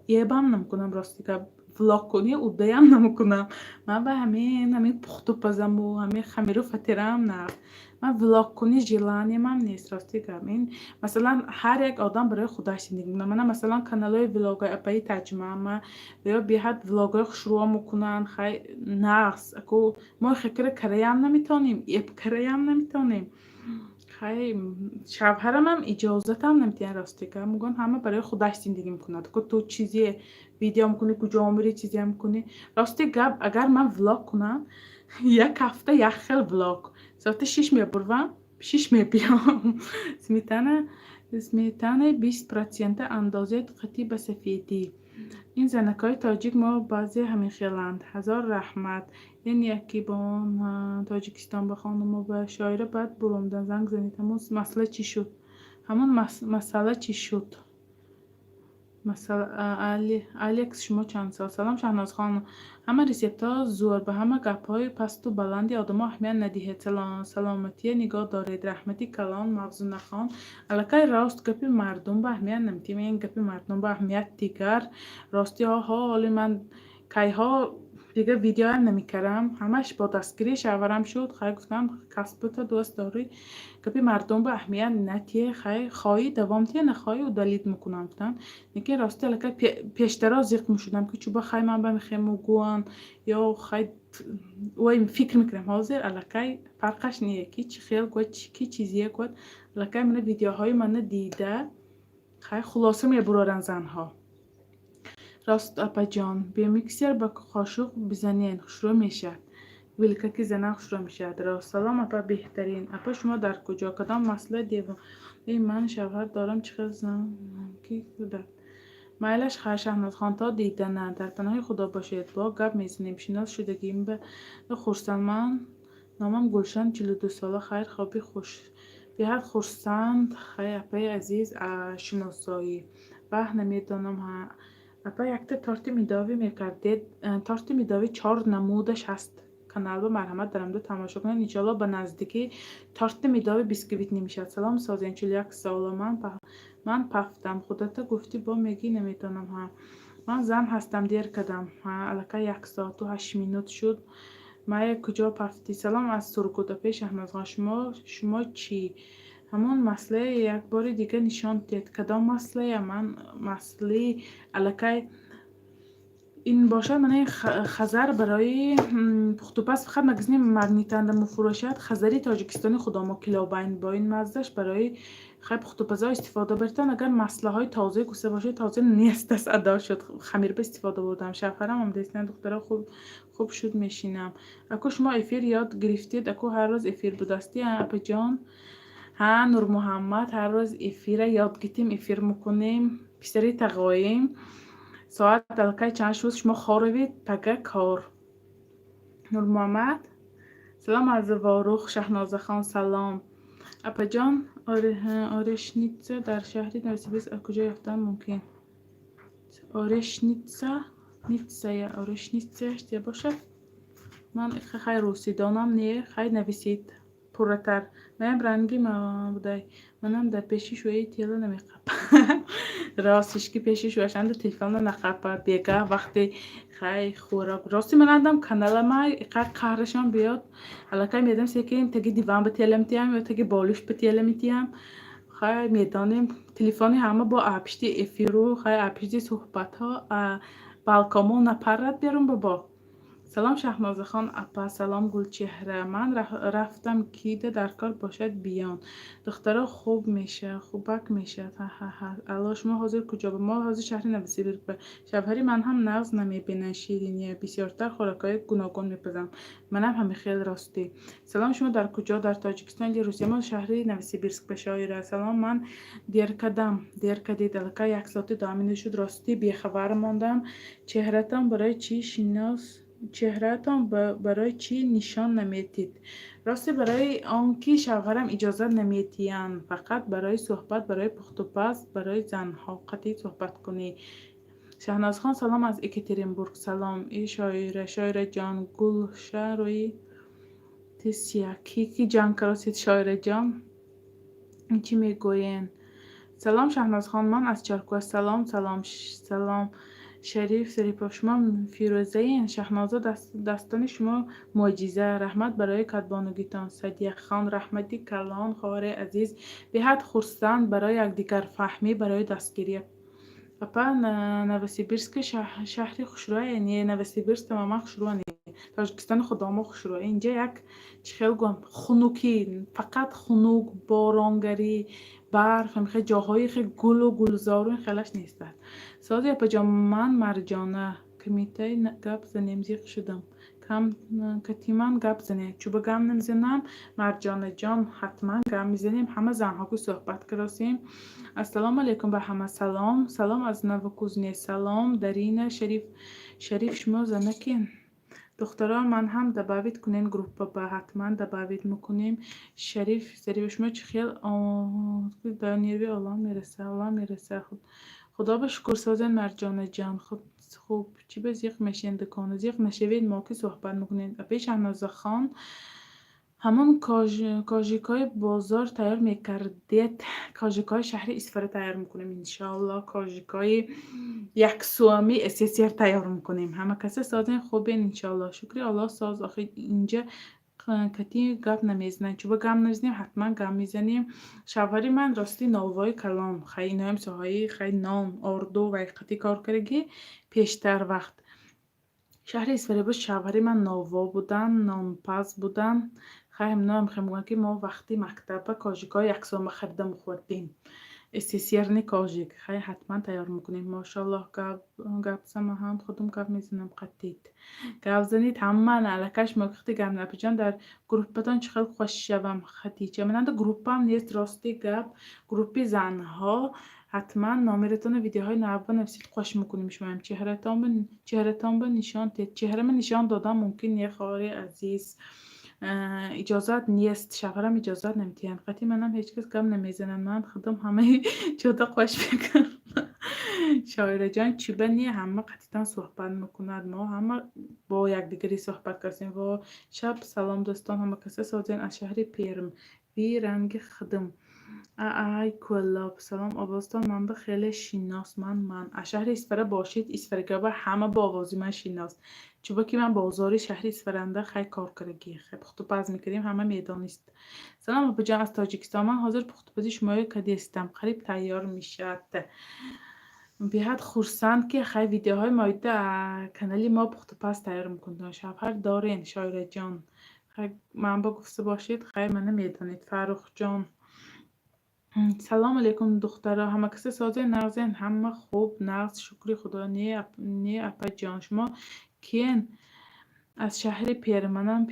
یبام نمیکنم راستی که ولاگ کنی او دیم نمیکنم. من به همین پختو پزم و همین خمیرو فتیرم نه. من ولاگ کنی جیلانیم هم نیست راستی گم. این مثلا هر یک آدم برای خودش زندگی میکنه. من مثلا کانالای ولاگای اپای ترجمه اما یا بیاد ولاگای شروع میکنن خیلی نقص اکو ما خکر کریم نمیتونیم ایپ کریم نمیتونیم. خیلی شوهرم هم اجازت هم نمیتونه راستی که میگن همه برای خودش زندگی میکنه. تو چیزی ویدیو میکنی کجا میری چیزی هم میکنی راستی گپ. اگر من ولاگ کنم یک هفته یک خیل ولاگ ساعت 6 میبرم 6 میبیام. سمیتانه 20% اندازه قطعی به سفیدی. این زنکای تاجیک ما بعضی همین خیلند. هزار رحمت. این یکی با اون تاجیکستان به خانم و به شاعره بعد برومدن زنگ زنید. همون مسئله چی شد؟ همون مسئله چی شد؟ مثلا الکس شما چند سال؟ سلام شهناز خانم. همه ریسپت ها زور به همه گپ های پست و بلندی آدم ها اهمیت ندهید. سلامتی نگاه دارید. رحمتی کلان مغزون خان الکای راست گپی مردم به اهمیت نمیتیم. این گپی مردم به اهمیت دیگر راستی ها حالی من کی ها دیگه ویدیو هم نمیکردم همش با دستگیری شوهرم شد. خیلی گفتم کسبت دوست داری گپی مردم به اهمیت نتیه خیلی خواهی دوام تیه نخواهی و دلیل میکنم گفتن نکه راستی الکه پیشترا زیق میشدم که چوبا خیلی من بمیخیم و گوان یا خیلی وای فکر میکنم حاضر الکه فرقش نیه کی چی خیل گوید کی چیزیه گوید الکه من ویدیوهای من دیده خیلی خلاصه میبرارن زنها. راست اپا جان به میکسر با قاشق بزنین شروع میشه. ویلکه که زنه شروع میشه. راست سلام اپا بهترین. اپا شما در کجا کدام مسئله دیوم؟ من شوهر دارم چقدر زن کی بوده میلش خیر شهناز خان تا دیدن در پناه خدا باشید. با گپ میزنیم شناس شدگیم به خورسلمان. نامم گلشن 42 ساله. خیر خوابی خوش بیاد خورسند خیر اپای عزیز شناسایی به نمیدانم ها. اپا یک تارت میداوی میکردید. تارت میداوی 4 نمودش هست. کانال با مرحمت دارم دو تماشا کنن انشالله به نزدیکی تارت میداوی بیسکویت نمیشد. سلام سازین 41 ساله من پفتم خودت گفتی با میگی نمیتونم ها. من زن هستم دیر کدم ها الکه 1 ساعت و 8 مینوت شد. ما کجا پفتی؟ سلام از سرکوتا پیش احمد. شما چی؟ همون مسئله یک بار دیگه نشان دید. کدام مسئله؟ من مسئله الکه این باشد من خزر برای پختوپس فقط مگزینی مگنیتند مفروشد خزری تاجیکستانی خدا ما کلابین با این مزدش برای خیلی پختوپس ها استفاده برتن. اگر مسئله های تازه کسه باشه تازه نیست است ادا شد خمیر به استفاده بردم. شفرم هم دیستن دختره خوب شد میشینم. اکو شما افیر یاد گرفتید؟ اکو هر روز افیر بودستی اپا جان؟ ها نور محمد هر روز افیر یاد گیتیم افیر میکنیم پسری تقایم ساعت دلکه چند شد شما خواروید پگه کار. نور محمد سلام از واروخ شهناز خان. سلام اپا جان. آرشنیتسه در شهری نرسیبیز کجا یافتن ممکن؟ آرشنیتسه یا آرشنیتسه اشتیا باشد. من خیلی روسی دانم نیه خیلی نویسید پرتر من رنگی ما بودای منم در پیشی شویی تیلا نمیقب راستش که پیشی شویشند تلفن نقب بیگه وقتی خیلی خورا راستی من اندم کانال ما قهرشان بیاد علاقه میدم سیکیم تگی دیوان به تیلم تیم یا تگی بالوش به تیلم تیم خیلی میدانیم تلفنی همه با اپشتی افیرو خیلی اپشتی صحبت ها بالکامون نپرد بیارم بابا سلام شهناز خان اپا، سلام گلچهره. من رفتم کیده در کار باشد بیان. دخترها خوب میشه، خوبک میشه. الله شما حاضر کجا؟ به ما حاضر شهری نویسی به شبهری. من هم نغز نمیبینه شیرینیه، بسیارتر خوراکای گوناگون میپزم. منم همین خیلی راستی. سلام شما در کجا؟ در تاجیکستان یا روسیه؟ ما شهری نویسی بیرسک به شاعره. سلام من دیر کدی دلکا یک ساعتی دامینه شد راستی بیخبر ماندم. چهرهتان برای چی چهرهتان برای چی نشان نمیدید؟ راستی برای آنکه شوهرم اجازه نمیدین، فقط برای صحبت، برای پخت و پز، برای زنها قطعی صحبت کنی. شهناز خان سلام از اکترینبورگ. سلام ای شاعر جان گلشه روی تسیاکی کی جان کراسید شاعر جان چی میگوین؟ سلام شهناز خان من از چرکو. سلام شریف سریپاف شما فیروزه این شهنازا دستان شما معجزه. رحمت برای کدبانوگیتان. صدیق خان رحمتی کلان خواهر عزیز به حد خرسند برای یکدیگر فهمی برای دستگیری. پا نوسیبیرسک شهری خوشروه یعنی نوسیبیرسک تماما خوشروه نی تاجیکستان خودمو خوشروه. اینجا یک چخیل گم خنوکی، فقط خنوک، بارانگری، برف، هم خیلی جاهای خیلی گل و گلزار و خیلیش نیستن. سازی اپا من مرجانه کمیته گپ زنیم زیق شدم کم کتیمان گپ زنیم چوبه گم نمیزنم. مرجانه جان حتما گم میزنیم همه زنها که صحبت کراسیم. السلام علیکم به همه. سلام از نوکوزنی. سلام درین شریف شما زنکین دخترها من هم دباوید کنین گروپ با حتما دباوید میکنیم. شریف شما چه خیل در نیروی الله میرسه خدا به شکر. سازن مرجانه جان خوب چی به زیق مشین دکانه زیق نشوید ما که صحبت میکنین. پیش شهناز خان همون کاژیکای بازار تیار میکردید، کاژیکای شهری اسفره تیار میکنیم انشالله. کاژیکای یک سوامی اسیسیر تیار میکنیم. همه کسی سازن خوبین انشالله. شکری الله. ساز آخه اینجا کتی گپ نمیزنن چوبه گم نمیزنیم حتما گم میزنیم. شوهری من راستی نوای کلام خیلی نایم ساهای خیلی نان اردو و قطعی کار کرگی پیشتر وقت شهر اسفره بود. شوهری من نووا بودن نانپز بودن خیلی نام خیلی که ما وقتی مکتب کاژیکای یک سوم خریدم خوردیم استیسیرنی کاژیک خیلی حتما تیار میکنیم. ماشاءالله گپ سما هم خودم گپ میزنم قطید گپ زنید همه علکش موقعی گم نپیجان در گروپتان چه خیلی خوش شوم خطیچه منند گروپم نیست راستی گپ گروپی زنها حتما نامیرتان ویدیوهای نوابا نفسید خوش میکنیم. شما هم چهرهتان به نشان تید چهره من نشان دادم ممکن یه خواهر عزیز اجازت نیست شوهرم اجازت نمیتین قطعی منم هیچ کس کم نمیزنن من خودم همه جدا خوش بکنم. شاعره جان چیبه نیه همه قطعیتان صحبت میکند ما همه با یک دیگری صحبت کردیم و شب سلام دوستان همه کسی سازین از شهر پیرم وی رنگ خدم ای کلاب. سلام آوازتان من به خیلی شیناس من از شهر اسفره باشید اسفره گبه همه با آوازی من شیناس چوبا که من بازار شهر اسفرنده خیلی کار کرگی خیلی پخت و پز میکردیم همه میدانست. سلام آبا جان از تاجیکستان من حاضر پخت و پزی شمایی کدیستم قریب تیار میشد. بیاد خورسند که خیلی ویدیوهای مایده کانالی ما پخت و پز تیار میکنم. شبهر دارین شاعر جان خیلی من با گفته باشید خیلی من نمیدانید. فروخ جان سلام علیکم دخترها همه کسی سازه نغزین همه خوب نغز شکری خدا نی اپا جان شما کین از شهر پیرمنم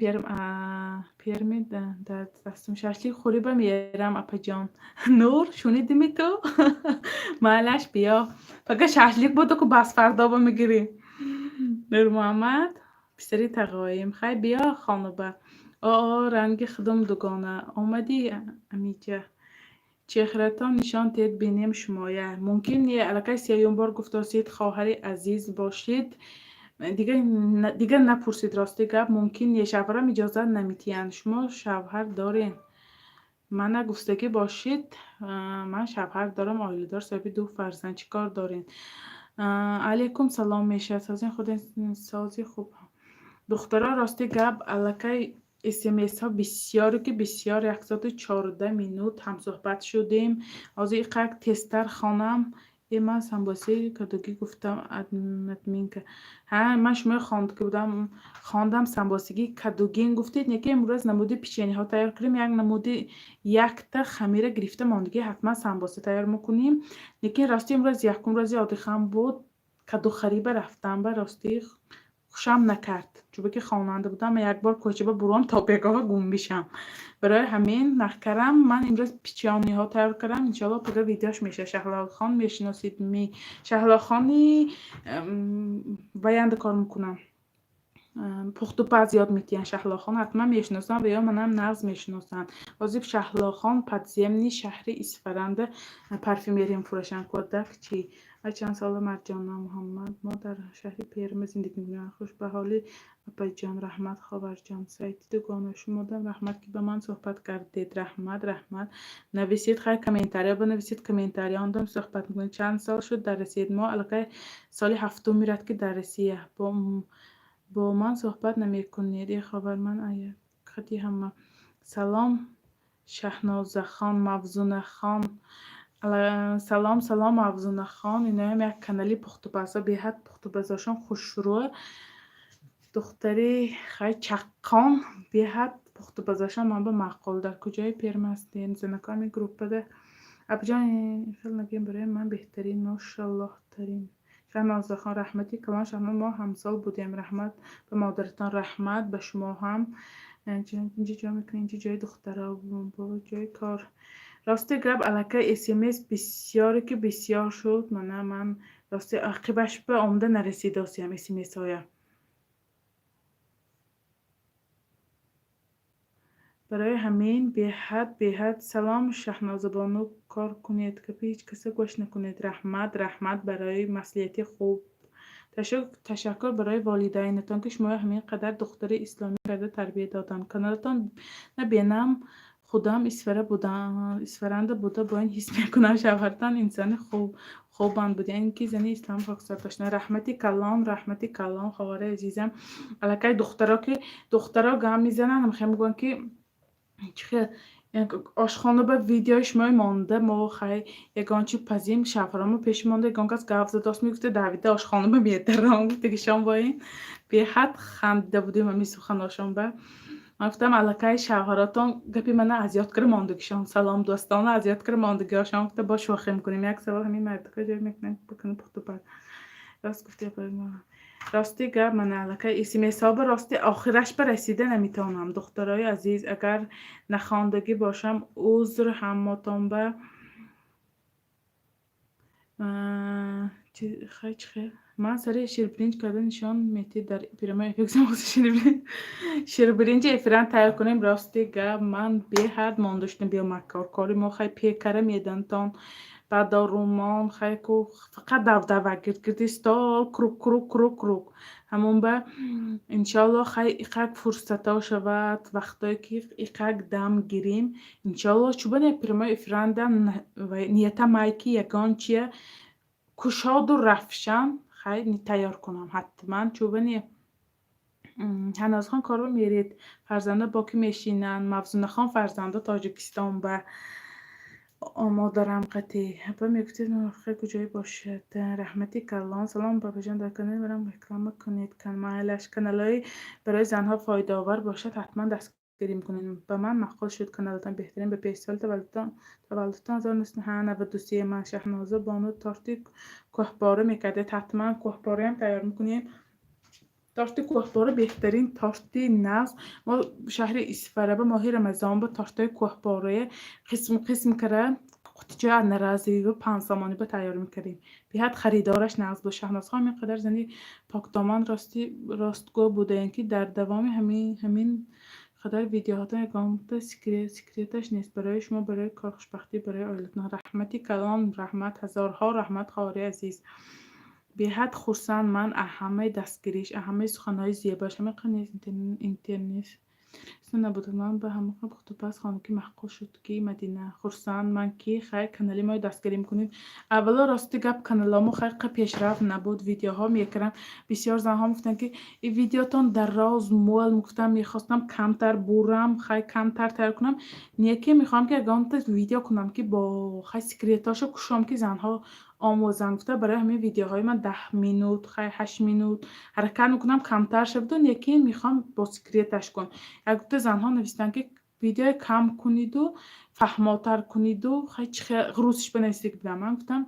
پیرمی در دستم ششلی خوری میرم اپا جان نور شونیدی تو مالش بیا فقط ششلیک بودو که بس فردا میگیری. نور محمد پسری تقایم خیلی بیا خانوبه رنگ خدم دوگانه آمدی امیجه چهرهتان نشان تید بینیم شمایه ممکن یه علاقه سیایم بار گفتاسید خواهری عزیز باشید دیگه نپرسید راستی گپ ممکن یه شوهرم اجازه نمیتین شما شوهر دارین من نگفتگی باشید من شوهر دارم آیله دار صاحبی 2 فرزند چیکار دارین. علیکم سلام میشه سازین خود سازی خوب دخترها راستی گپ علاقه SMS ها بسیار 114 مینوت هم صحبت شدیم از این قک تستر خانم من سنباسه کدوگی گفتم ادمین که من شما خواندم سنباسگی کدوگین گفتید یکی امروز نموده پیچینی ها تیار کنیم یک نموده یک تا خمیر گرفته ماندگی حتما سنباسه تیار میکنیم یکی راستی امروز یکم روزی عادی خم بود کدو خریبه رفتم به راستی خوشم نکرد چون که خواننده بودم یک بار کوچه برام تا بگاه گم بشم برای همین نکردم من امروز پیچانی ها تیار کردم انشالله پدر ویدیوش میشه شهلا خان میشناسید شهلا خانی بیند کار میکنم پخت و پز یاد میتین شهلا خان حتما میشناسن و یا منم نغز میشناسن وظیف شهلا خان پدزیمنی شهری اسفرند پرفیومری فروشن کردک چی چند سال مرجان محمد ما در شهر پیرمه زندگی میکنیم خوش به حالی اپای جان رحمت خاور جان سایتی دوگانه شما دم رحمت که به من صحبت کردید رحمت نویسید خیلی کامنتاری بنویسید کامنتاری آندم صحبت میکنید چند سال شد در رسید ما الگه سالی هفتم میرد که در رسیه با من صحبت نمی کنید یه خبر من آیا خطی همه سلام شهنازه خان مفزونه خان سلام مفزونه خان اینا هم یک کانالی پخت و پزا بیحد پخت و پزاشون خوش شروع دختری خیلی چقان بیحد پخت و پزاشون من به معقول در کجای پیرم هستین زنکار می گروپ بده ابجان فیل نگیم برای من بهترین ماشالله ترین شهنازه خان رحمتی کلان شهناز ما همسال بودیم رحمت به مادرتان رحمت به شما هم اینجا جا میکنه اینجا جای دختره با جای کار راستی گرب علاکه اسمس بسیاری که بسیار شد من راستی عقیبش به عمده نرسیده هستیم اسمس های برای همین به حد سلام شهناز بانو کار کنید که هیچ کسی گوش نکنید رحمت برای مسئولیت خوب تشکر برای والدینتان که شما همین قدر دختر اسلامی کرده تربیت دادن کانالتان نبینم خودم اسفرنده بوده با این حس میکنم شوهرتان انسان خوبان بوده این که زنی اسلام خاکستر داشتن رحمتی کلام خواره عزیزم الکه دخترها گم میزنن هم خیلی میگن که چه آشخانه به ویدیوش مانده ما خیلی یگان چی پزیم شفرامو پیش مانده یگان کس گفت داست میگفته دویده آشخانه به میترم دیگه شام با این به حد خنده بودیم و میسوخن آشان به من گفتم علاقه شوهراتون گپی من اذیت کرده ماندگیشان سلام دوستان اذیت کرده ماندگی آشان گفته با شوخی میکنیم یک سوال همین مرد که جای میکنیم بکنیم پخت و پز راست گفتی راستی گرد من علاقه اسم حساب راستی آخرش برسیده نمیتونم دخترای عزیز اگر نخواندگی باشم عذر همتون به خیلی من سری شیربرنج کردن نشان میتی در پیرامون افکسم شیربرنج افران تیار کنیم راستی گرد من به حد مانداشتم بیا مکار کاری ما خیلی پیکره میدن تان بعد رومان خیلی فقط دو گردی ستال کروک همون به انشالله خیلی ایقاق فرصت ها شود وقتایی که ایقاق دم گیریم انشالله چوبان پیرمای افراندن و نیتا مایکی یکان چیه کشاد و رفشن خیلی تیار کنم حتما چوبان هناز خان کارو میرید فرزنده باکی میشینن مفزونه خان فرزنده تاجیکستان به مادرم قطعی با میگفتید خیلی کجایی باشد رحمتی کلان سلام بابا جان در کانال برام اکرام کنید کانالای برای زنها فایده آور باشد حتما دستگیری میکنید به من مقال شد کانالتان بهترین به 5 سال تولدتان 1992 من شهنازه بانو تارتی کوهباره میکردید حتما کوهباره هم تیار میکنید تارتی کوهباره بهترین تارتی نغز ما شهر اسفره به ماهی رمضان با تارتی کوهباره قسم کرده قطعه نرازی و پانسامانی به تیار میکردیم بیاد خریدارش نغز با شهناز خواهم اینقدر زنی پاکدامن راستگو بوده اینکه در دوام همین قدر ویدیوهاتون اقامت سکریتش نیست برای شما برای کار خوشبختی برای آیلتنا رحمتی کلام رحمت هزارها رحمت خواهری عزیز بیحد خورسند من همه دستگیریش همه سخنهای زیباش همه قنیز اینترنت نبود من به همه بخت و پس خانم که محقول شد که مدینه خورسند من که خیلی کانالی ما دستگیری میکنیم اولا راستی گپ کانالامو خیلی پیشرفت نبود ویدیوها میکردم بسیار زنها میگفتن که این ویدیوتون در راز مول میگفتم میخواستم کمتر بورم خیلی کمتر تر کنم نیکی میخوام که اگانت ویدیو کنم که با خیلی سکریتاشو کشم که زنها آموزم. گفته برای همین ویدیوهای من 10 مینوت 8 مینوت حرکت میکنم کمتر شد. یکی میخوام با سکریتش کن. یک گفته زنها نوشتن که ویدیو کم کنید و فهماتر کنید و خیلی روزش بنویسید. بدم من گفتم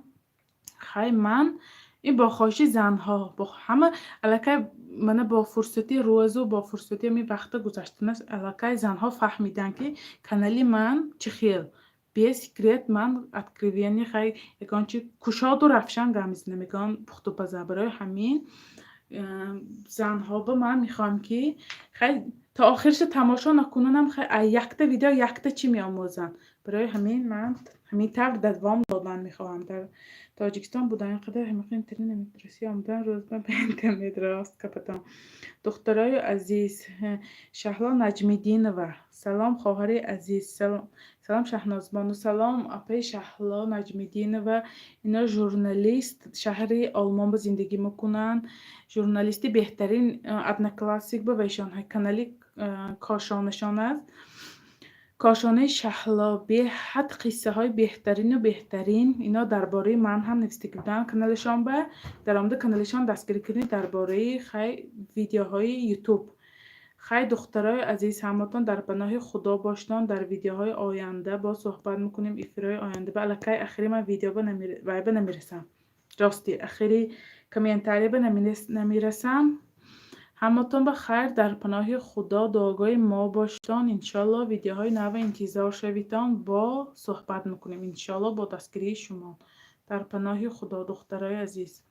خیلی من این با خواهش زنها با همه علاقه من با فرصتی روز و با فرصتی می وقت گذشتن است علاقه زنها فهمیدن که کانالی من چه خیل به سکرت من اتکریوینی خیلی یکان چی کشاد و رفشن گمیز نمیگن پختو پزه. برای همین زنها به من میخوام که خیلی تا آخرش تماشا نکنونم خیلی یکتا ویدیو یکتا چی میآموزن. برای همین من همین طور دوام دادن میخوام. در تاجیکستان بودن اینقدر همه اینترنت نمیدرسی آمدن روز به اینترنت راست کپتم. دخترای عزیز شهلا نجمیدینова سلام خواهر عزیز سلام شهناز بانو سلام اپای شهلا نجمیدینова اینا ژورنالیست شهر آلمان به زندگی میکنن ژورنالیستی بهترین ادنا کلاسیک به ویشان های کانالی کاشانشان است. کاشانه شهلا به حد قصه های بهترین و بهترین اینا درباره من هم نوشته کردن کانالشان به در آمده کانالشان دستگیری کردن درباره خیلی ویدیوهای یوتیوب. خیلی دخترای عزیز همتون در پناه خدا باشتن. در ویدیوهای آینده با صحبت میکنیم افرای آینده به علاقه اخیری من ویدیو به نمیرسم راستی اخیری کامنتاری به نمیرسم. همتون بخیر در پناه خدا دعاگاه ما باشتن. انشالله ویدیوهای نو انتظار شویدن با صحبت میکنیم انشالله با دستگیری شما در پناه خدا دخترای عزیز.